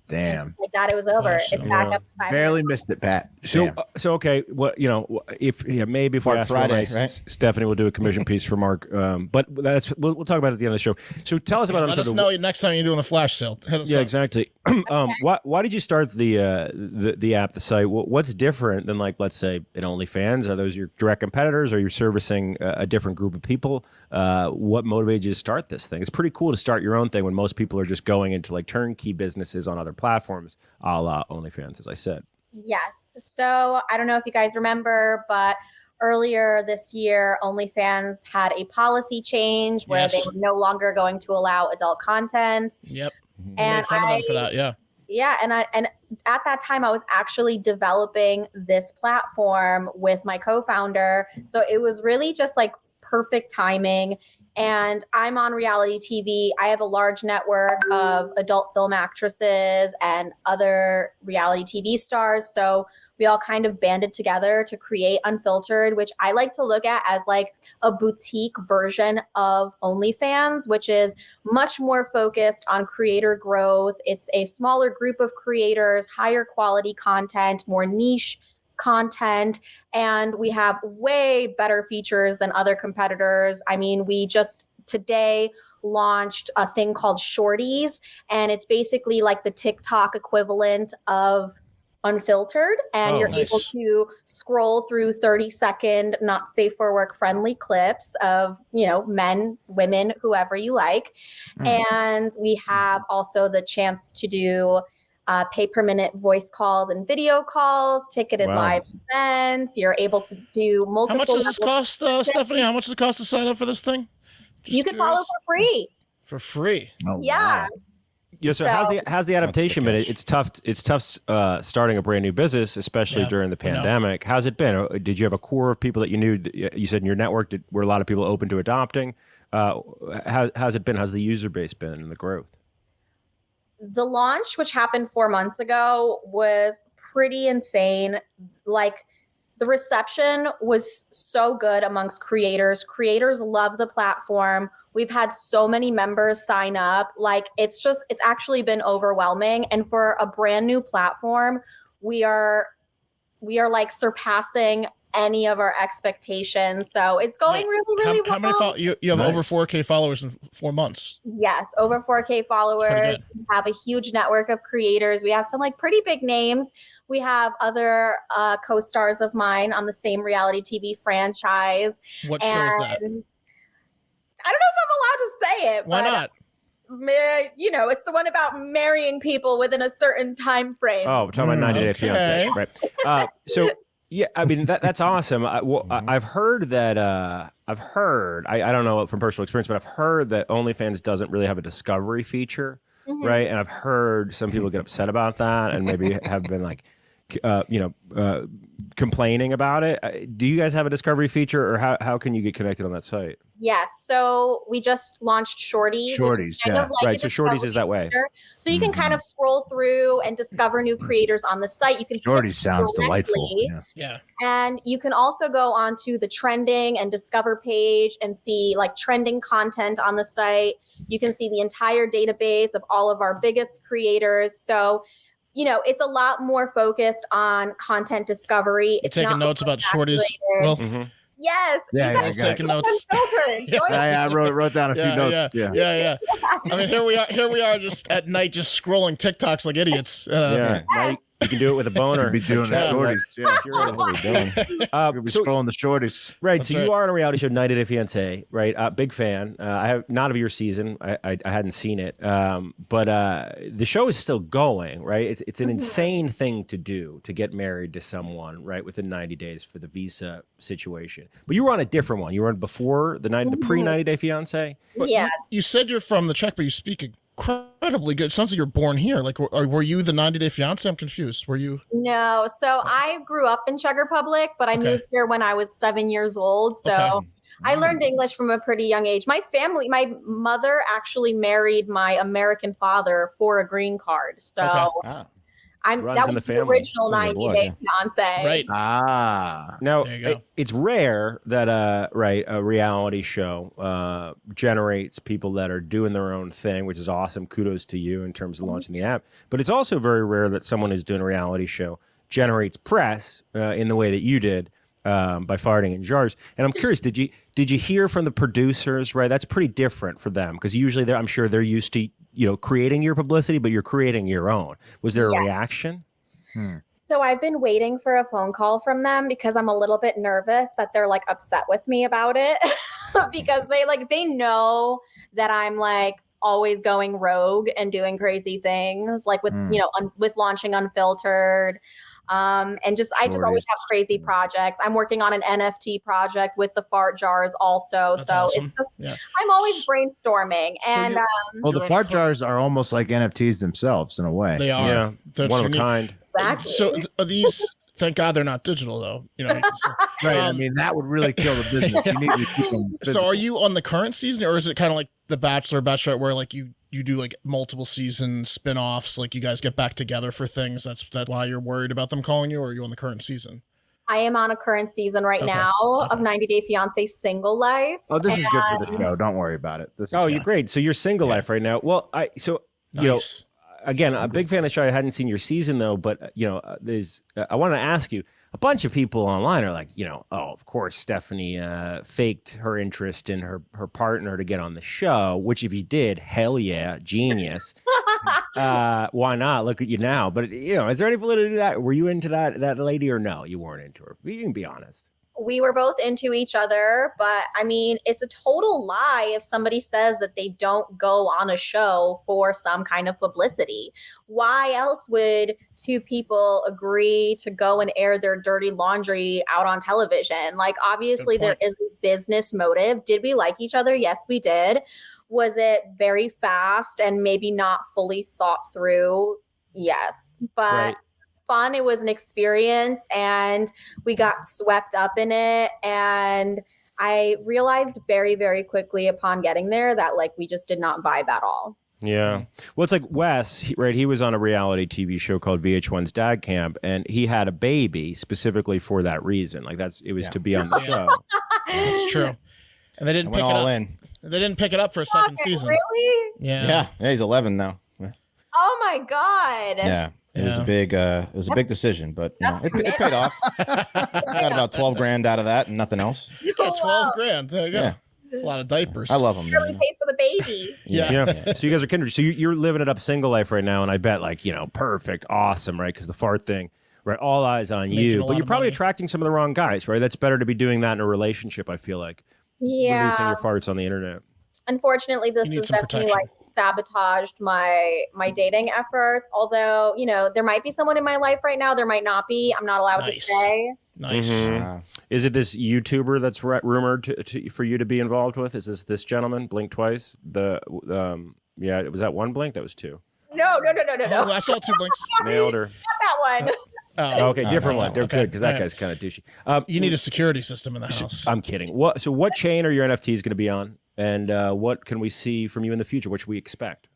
Damn. Just like that, it was over. It's back up to $500. Barely missed it, Pat. So okay, what you know, maybe if we Fart ask Friday, Friday, right? Stephanie will do a commission piece for Mark. But we'll talk about it at the end of the show. So tell us about Let us Unfiltered. know next time you're doing the flash sale. Hit us Yeah, up. exactly. Why did you start the app, the site? What's different than, like, let's say, an OnlyFans? Are those your direct competitors? Are you servicing a different group of people? What motivated you to start this thing? It's pretty cool to start your own thing when most people are just going into like turnkey businesses on other platforms, a la OnlyFans, as I said. Yes. So I don't know if you guys remember, but earlier this year, OnlyFans had a policy change where they were no longer going to allow adult content. Yep. And Made fun of them for that. Yeah. Yeah, and at that time I was actually developing this platform with my co-founder. So it was really just like perfect timing. And I'm on reality TV. I have a large network of adult film actresses and other reality TV stars. So we all kind of banded together to create Unfiltered, which I like to look at as like a boutique version of OnlyFans, which is much more focused on creator growth. It's a smaller group of creators, higher quality content, more niche content, and we have way better features than other competitors. I mean, we just today launched a thing called Shorties, and it's basically like the TikTok equivalent of Unfiltered, and you're able to scroll through 30-second not safe for work friendly clips of, you know, men, women, whoever you like. And we have also the chance to do pay per minute voice calls and video calls, ticketed live events. You're able to do multiple. How much does this cost, Stephanie? How much does it cost to sign up for this thing? You can follow for free. For free. Oh, yeah. wow. Yeah, so how's the adaptation been? It's tough. It's tough starting a brand new business, especially during the pandemic. How's it been? Did you have a core of people that you knew? You said in your network were a lot of people open to adopting. How's it been? How's the user base been and the growth? The launch, which happened 4 months ago, was pretty insane. Like, the reception was so good amongst creators. Creators love the platform. We've had so many members sign up. Like, it's actually been overwhelming. And for a brand new platform, we are like surpassing any of our expectations. So it's going really well. How many you have over 4K followers in 4 months? Yes, over 4K followers. We have a huge network of creators. We have some like pretty big names. We have other co-stars of mine on the same reality TV franchise. What show is that? I don't know if I'm allowed to say it. Why not? You know, it's the one about marrying people within a certain time frame. Oh, we're talking about 90 Day Fiancé, right? So, yeah, I mean, that's awesome. I've heard that, I don't know from personal experience, but I've heard that OnlyFans doesn't really have a discovery feature, right? And I've heard some people get upset about that and maybe have been like, complaining about it. Do you guys have a discovery feature, or how can you get connected on that site? Yes. So we just launched Shorties. Shorties, kind of like right. So Shorties is that way. So you can kind of scroll through and discover new creators on the site. You can Shorties sounds delightful. Yeah. And you can also go onto the trending and discover page and see like trending content on the site. You can see the entire database of all of our biggest creators. So, you know, it's a lot more focused on content discovery. It's taking notes about Shorties. Well, yes. Yeah, I was taking notes. I wrote down a few notes. Yeah. I mean, here we are just at night, just scrolling TikToks like idiots. Now you can do it with a boner. Be doing the Shorties. Yeah. You're what we're doing. You'll be scrolling the Shorties. Right. So you are on a reality show, 90 Day Fiancé, right? Big fan. I have not of your season. I hadn't seen it. But the show is still going, right? It's an insane thing to do, to get married to someone, right, within 90 days for the visa situation. But you were on a different one. You were on before the pre 90 Day Fiancé. Yeah. You said you're from the Czech, but you speak incredibly good. It sounds like you're born here. Like, were you the 90 Day Fiancé? I'm confused. Were you? No. So I grew up in Czech Republic, but I moved here when I was 7 years old. So I learned English from a pretty young age. My mother actually married my American father for a green card. So that was the original 90 Day Fiancé. Right. Now, it's rare that a reality show generates people that are doing their own thing, which is awesome. Kudos to you in terms of launching the app. But it's also very rare that someone who's doing a reality show generates press in the way that you did by farting in jars. And I'm curious, did you hear from the producers? Right, that's pretty different for them because usually I'm sure they're used to creating your publicity, but you're creating your own. Was there a reaction? So I've been waiting for a phone call from them because I'm a little bit nervous that they're like upset with me about it because they know that I'm like always going rogue and doing crazy things like with with launching Unfiltered. And I just always have crazy projects. I'm working on an NFT project with the fart jars also. That's so awesome. It's just, I'm always brainstorming. And the fart jars are almost like NFTs themselves in a way. They are. Yeah, That's one of a unique. kind. Exactly. So are these Thank God they're not digital, though. Right. I mean, that would really kill the business. You need to keep them So physical. are you on the current season, or is it kind of like The Bachelor, Bachelorette, where like you do like multiple season spin-offs, like you guys get back together for things? That's why you're worried about them calling you, or are you on the current season? I am on a current season right now of 90 Day Fiancé Single Life. Oh, this is good for the show. Don't worry about it. This is You're great. So you're single life right now. Well, you know, again, a big fan of the show. I hadn't seen your season though, but I wanted to ask you. A bunch of people online are like, of course Stephanie faked her interest in her partner to get on the show. Which, if you did, hell yeah, genius. Why not? Look at you now. But is there any validity to that? Were you into that lady or no? You weren't into her. You can be honest. We were both into each other, but I mean, it's a total lie if somebody says that they don't go on a show for some kind of publicity. Why else would two people agree to go and air their dirty laundry out on television? Like, obviously, there is a business motive. Did we like each other? Yes, we did. Was it very fast and maybe not fully thought through? Yes, but. Right. Fun. It was an experience and we got swept up in it. And I realized very, very quickly upon getting there that like we just did not vibe at all. Yeah. Well, it's like Wes, he was on a reality TV show called VH1's Dad Camp, and he had a baby specifically for that reason. Like it was to be on the show. That's true. And they didn't pick it up. They didn't pick it up for a second season. Really? Yeah. Yeah, he's 11 now. Oh my God. Yeah. It was a big decision, but it paid off. I got about 12 grand out of that and nothing else. You got 12 grand. There you go. Yeah. It's a lot of diapers. I love them. It really pays for the baby. Yeah. So you guys are kindred. So you're living it up single life right now, and I bet perfect, awesome, right? Because the fart thing, right? All eyes on you, but you're probably attracting some of the wrong guys, right? That's better to be doing that in a relationship. I feel like releasing your farts on the internet. Unfortunately, this has definitely sabotaged my dating efforts. Although, there might be someone in my life right now. There might not be. I'm not allowed to say. Nice. Mm-hmm. Is it this YouTuber that's rumored for you to be involved with? Is this gentleman? Blink twice. Was that one blink? That was two. No. Oh, I saw two blinks. Nailed her. Not that one. Oh, okay, different one. They're good because that guy's kind of douchey. You need a security system in the house. I'm kidding. So what chain are your NFTs going to be on? And what can we see from you in the future? What should we expect?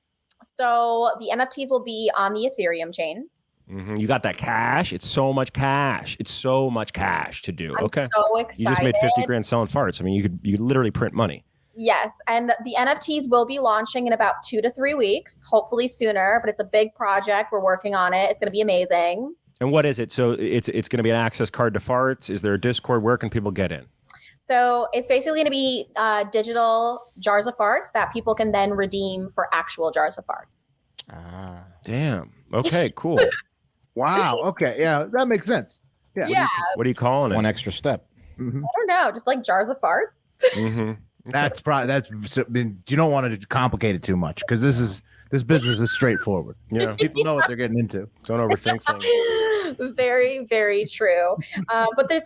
So the NFTs will be on the Ethereum chain. Mm-hmm. You got that cash? It's so much cash. It's so much cash to do. I'm okay. So excited. You just made 50 grand selling farts. I mean, you could literally print money. Yes. And the NFTs will be launching in about 2 to 3 weeks, hopefully sooner, but it's a big project. We're working on it. It's going to be amazing. And what is it? So it's going to be an access card to farts. Is there a Discord? Where can people get in? So it's basically going to be digital jars of farts that people can then redeem for actual jars of farts. Damn. Okay, cool. Wow. Okay. Yeah, that makes sense. Yeah. What are you calling it? One extra step. Mm-hmm. I don't know. Just like jars of farts. Mm-hmm. You don't want to complicate it too much because this business is straightforward. Yeah. People know what they're getting into. Don't overthink things. Very, very true. But there's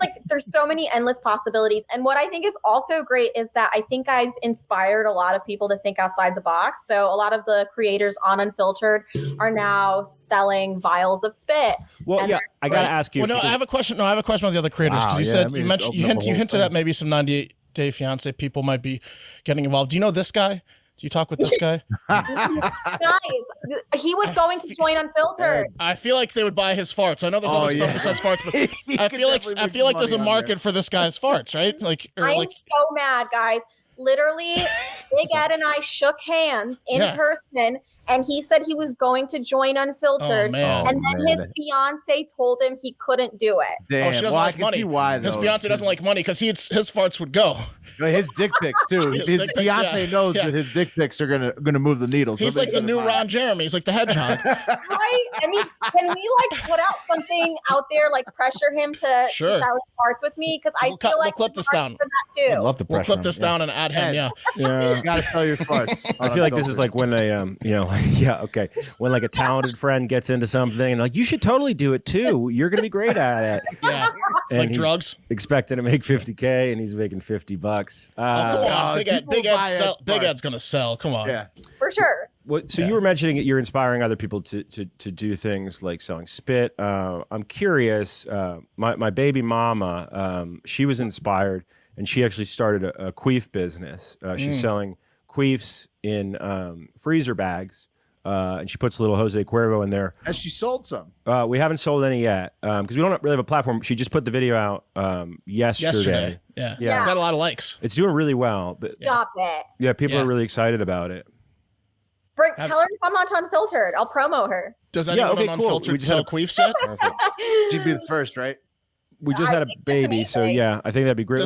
so many endless possibilities. And what I think is also great is that I think I've inspired a lot of people to think outside the box. So a lot of the creators on Unfiltered are now selling vials of spit. Well, yeah, I got to ask you. Well, no, I have a question. No, I have a question about the other creators because you said you hinted at maybe some 98 Day Fiancé people might be getting involved. Do you know this guy? Do you talk with this guy? Guys, he was going to join Unfiltered. I feel like they would buy his farts. I know there's other stuff besides farts, but I feel like there's a market for this guy's farts, right? I'm so mad, guys. Literally, Big Ed and I shook hands in person, and he said he was going to join Unfiltered. And then his fiance told him he couldn't do it. Damn. She doesn't I like can money. see why, though. His fiance doesn't like money because his farts would go. His dick pics too. His fiance knows that his dick pics are gonna move the needle. He's like the new Ron Jeremy. He's like the hedgehog. Right? I mean, can we put out something out there, pressure him to sell his farts with me? Because I feel like we'll clip this down. For that too. I'd love to pressure We'll clip this down and add him. Yeah. You gotta sell your farts. I feel like this is like when when like a talented friend gets into something and you should totally do it too. You're gonna be great at it. Yeah. And like drugs. Expecting to make $50K and he's making $50. Come on. Big Ed's gonna sell. Come on. Yeah. For sure. So you were mentioning that you're inspiring other people to do things like selling spit. I'm curious. My baby mama, she was inspired, and she actually started a queef business. She's selling queefs in freezer bags, and she puts a little Jose Cuervo in there. Has she sold some? We haven't sold any yet because we don't really have a platform. She just put the video out yesterday. Yeah. It's got a lot of likes. It's doing really well. But Stop it. yeah, people are really excited about it. Tell her to come on to Unfiltered. I'll promo her. Does anyone on Unfiltered sell queefs yet? She'd be the first, right? We just had a baby, so yeah, I think that'd be great.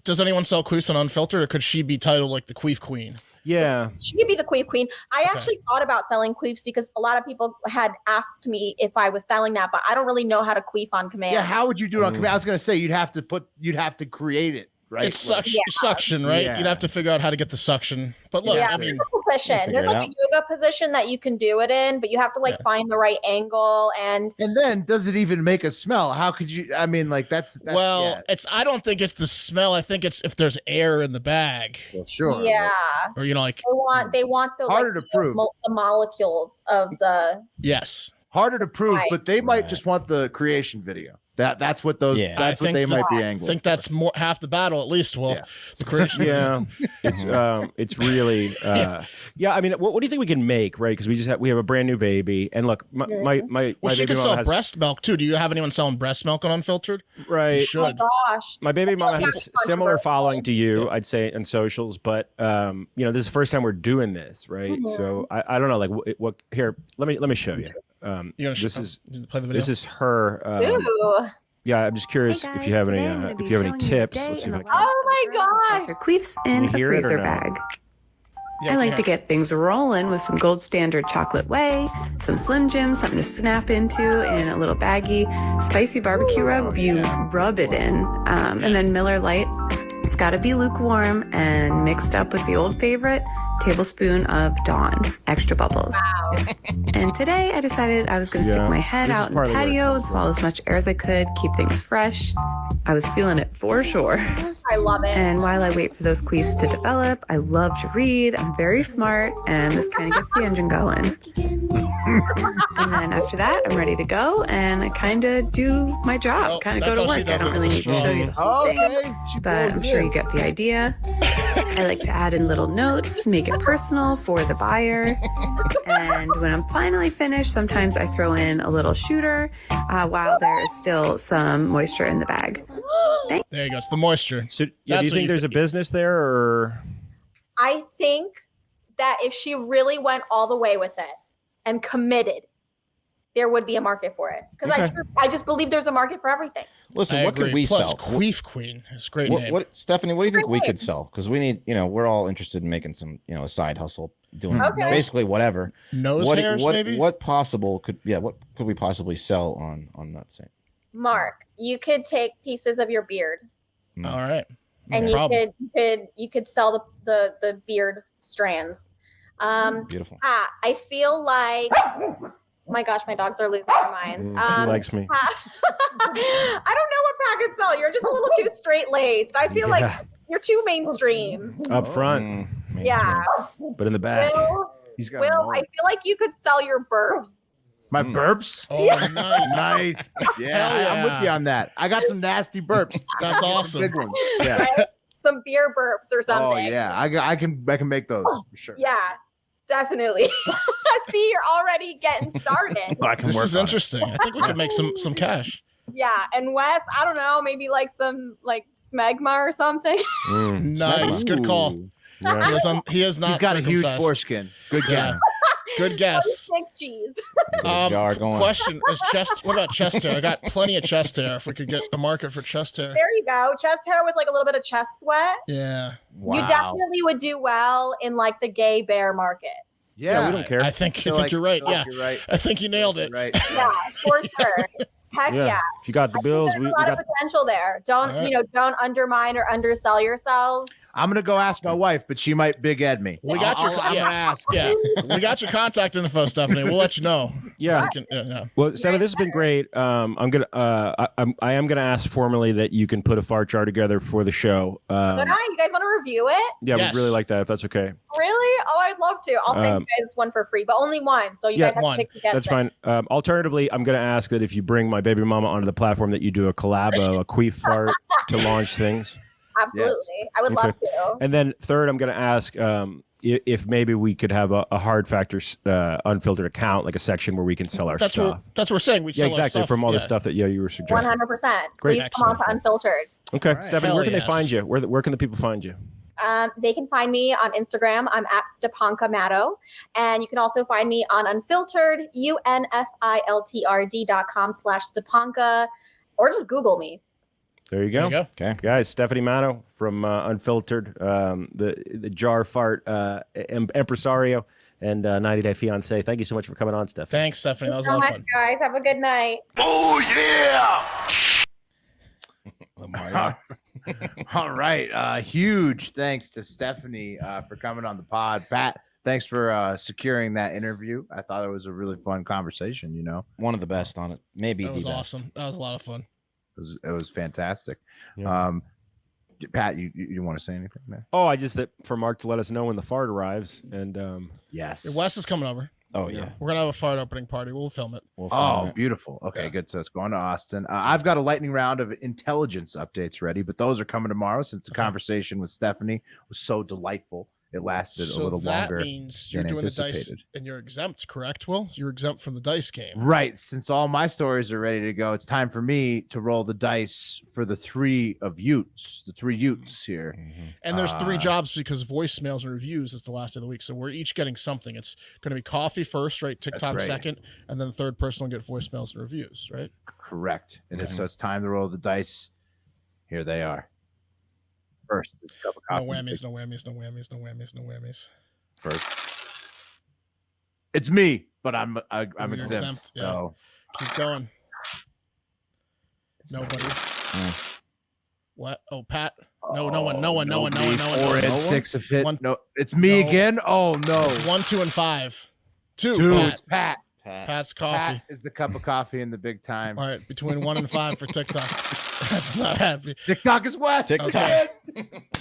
Does anyone sell queefs on Unfiltered, or could she be titled like the queef queen? Yeah. She could be the queef queen. I actually thought about selling queefs because a lot of people had asked me if I was selling that, but I don't really know how to queef on command. Yeah, how would you do it on command? I was gonna say you'd have to create it, right? It's suction, right? Yeah. You'd have to figure out how to get the suction. But look, I mean, there's a position. There's like a yoga position that you can do it in, but you have to like find the right angle and then does it even make a smell? How could you? I mean, like that's it's. I don't think it's the smell. I think it's if there's air in the bag. Well, sure. Yeah. Or like they want the harder to prove the molecules of the harder to prove, Right. but they might just want the creation video. That's what those. That's what they might be angling. I think that's more half the battle at least. Well, the creation. It's really I mean, what do you think we can make, right? Because we have a brand new baby, and look, my she baby could mama sell has breast milk too. Do you have anyone selling breast milk on Unfiltered? Right. You should. Oh my gosh. My baby mama has a similar following to you, I'd say, in socials, but this is the first time we're doing this, right? So I don't know, like what here. Let me show you. This is play the video. This is her. Ooh. Yeah, I'm just curious if you have any tips. Let's see if I can. Oh my gosh. Her queefs in a hear it or freezer no? bag. Yeah, I like to get things rolling with some Gold Standard chocolate whey, some Slim Jim, something to snap into in a little baggie, spicy barbecue rub, you rub it in, and then Miller Lite. It's got to be lukewarm and mixed up with the old favorite, tablespoon of Dawn, extra bubbles. Wow. And today I decided I was going to stick my head out in the patio and swallow as much air as I could, keep things fresh. I was feeling it for sure. I love it. And while I wait for those queefs to develop, I love to read. I'm very smart, and this kind of gets the engine going. And then after that, I'm ready to go, and I kind of do my job, kind of go to work. I don't really need to show you the whole thing, but I'm sure you get the idea. I like to add in little notes, make it personal for the buyer. And when I'm finally finished, sometimes I throw in a little shooter while there is still some moisture in the bag. There you go. It's the moisture. So, do you think there's a business there, or? I think that if she really went all the way with it and committed, there would be a market for it. Because I just believe there's a market for everything. Listen, what could we Plus, sell? Queef Queen is a great name. Stephanie, what do you think we could sell? Because we need, we're all interested in making some, a side hustle, doing basically whatever. Hairs, maybe? What could we possibly sell on that site? Mark, you could take pieces of your beard. All right. And you could sell the beard strands. Beautiful. I feel like my gosh, my dogs are losing their minds. She likes me. I don't know what Pat could sell. You're just a little too straight laced. I feel like you're too mainstream. Up front. Yeah. But in the back. Will, I feel like you could sell your burps. My burps? Oh, nice. Nice. Yeah, I'm with you on that. I got some nasty burps. That's awesome. Big ones. Yeah. Right? Some beer burps or something. Oh yeah, I can make those for sure. Yeah, definitely. See, you're already getting started. This is interesting. I think we could make some cash. Yeah, and Wes, I don't know, maybe like some smegma or something. Nice, good call. Yeah. He is not. He's got a huge circumcised. foreskin. Good guess. Good guess. Thick cheese. Question is what about chest hair? I got plenty of chest hair. If we could get a market for chest hair. There you go. Chest hair with like a little bit of chest sweat. Yeah. Wow. You definitely would do well in like the gay bear market. Yeah, we don't care. I think you're right. Yeah. You're right. I think you nailed it. Right. Yeah, for sure. Heck yeah. If you got the bills, there's a lot of potential there. Don't don't undermine or undersell yourselves. I'm gonna go ask my wife, but she might big Ed me. We got I'm gonna ask. Yeah. We got your contact info, Stephanie. We'll let you know. Yeah. Yeah. Well, Steffi, this has been great. I am gonna ask formally that you can put a fart jar together for the show. Could I? You guys want to review it? Yeah, Yes. we'd really like that if that's okay. Really? Oh, I'd love to. I'll send you guys one for free, but only one. So you guys have to pick against That's fine. Alternatively, I'm going to ask that if you bring my baby mama onto the platform, that you do a collabo, a queef fart to launch things. Absolutely. Yes. I would love to. And then third, I'm going to ask if maybe we could have a Hard Factor unfiltered account, like a section where we can sell our stuff. That's what we're saying. We sell exactly, our stuff. from all the stuff that you were suggesting. 100%. Great. Please come on to Unfiltered. Okay, right. Stephanie, where can they find you? Where can the people find you? They can find me on Instagram. I'm at Stepanka Matto. And you can also find me on Unfiltered, unfiltrd.com/Stepanka, or just Google me. There you go. Okay, guys, Stephanie Matto from Unfiltered, the jar fart impresario, and 90 Day Fiancé. Thank you so much for coming on, Stephanie. Thanks, Stephanie. That was so a lot much, of fun. guys. Have a good night. Oh, yeah! All right. Huge thanks to Stephanie for coming on the pod. Pat, thanks for securing that interview. I thought it was a really fun conversation, One of the best on it. Maybe That was the best. awesome. That was a lot of fun. It was fantastic. Yeah. Pat, you want to say anything, man? Oh, that for Mark to let us know when the fart arrives. And yes. Wes is coming over. Oh, yeah. We're going to have a fart opening party. We'll film it. Beautiful. Okay, good. So it's going to Austin. I've got a lightning round of intelligence updates ready, but those are coming tomorrow since the conversation with Stephanie was so delightful. It lasted a little longer. That means you're doing the dice and you're exempt, correct, Will? You're exempt from the dice game. Right. Since all my stories are ready to go, it's time for me to roll the dice for the three Utes here. Mm-hmm. And there's 3 jobs because voicemails and reviews is the last of the week. So we're each getting something. It's going to be coffee first, right? TikTok second. And then the third person will get voicemails and reviews, right? Correct. And so it's time to roll the dice. Here they are. First, is a cup of coffee. No whammies, no whammies, no whammies, no whammies, no whammies. First, it's me, but I'm You're exempt. So keep going. Nobody. What? Oh, Pat. No one. Four and 6 of hit. No, it's me again. Oh no. It's 1, 2, and 5. 2. It's Pat. Pat's coffee. Pat is the cup of coffee in the big time. All right, between 1 and 5 for TikTok. That's not happy. TikTok is West. Okay.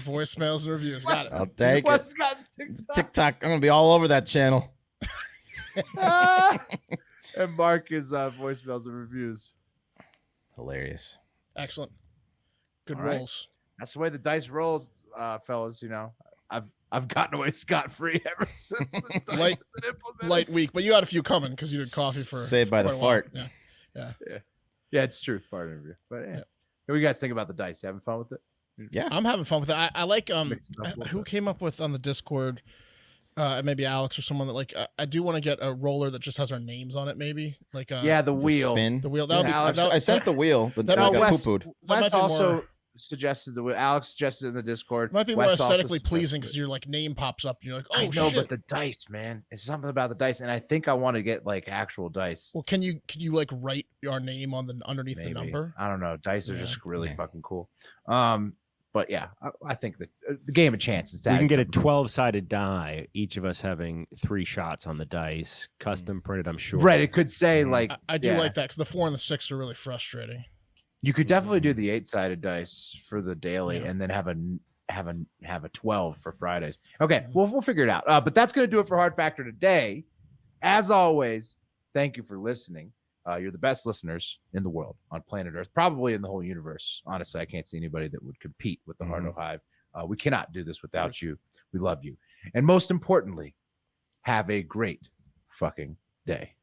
Voicemails and reviews. Got it. I'll take West it. got TikTok. TikTok. I'm going to be all over that channel. And Mark is voicemails and reviews. Hilarious. Excellent. Good All right. rolls. That's the way the dice rolls, fellas. I've gotten away scot-free ever since the dice have been implemented. Light week, but you had a few coming because you did coffee for Saved by the quite a while. fart. Yeah, it's true. Fart interview. But yeah. What do you guys think about the dice? You having fun with it? Yeah. I'm having fun with it. I like Mix it up a little who bit. came up with on the Discord, maybe Alex or someone that I do want to get a roller that just has our names on it, maybe. Like the wheel. Spin. The wheel. That would be Alex, I sent the wheel, but that I might- got Wes- poo-pooed. Wes might be also more- suggested the wheel. Alex suggested in the Discord. It might be Wes more also aesthetically suggested pleasing it. because your like name pops up and you're like, oh I know, shit. but the dice, man. It's something about the dice, and I think I want to get like actual dice. Well, can you like write our name on the underneath Maybe. the number? I don't know. Dice are Yeah. just really fucking cool. But yeah, I think that the game of chance is we can get a 12-sided die, each of us having 3 shots on the dice, custom printed, I'm sure. right. It could say like I do like that because the 4 and the 6 are really frustrating. You could definitely do the 8-sided dice for the daily, Yeah. and then have a 12 for Fridays. Okay, we'll figure it out. But that's gonna do it for Hard Factor today. As always, thank you for listening. You're the best listeners in the world on planet Earth, probably in the whole universe. Honestly, I can't see anybody that would compete with the Hardo Hive. We cannot do this without you. We love you, and most importantly, have a great fucking day.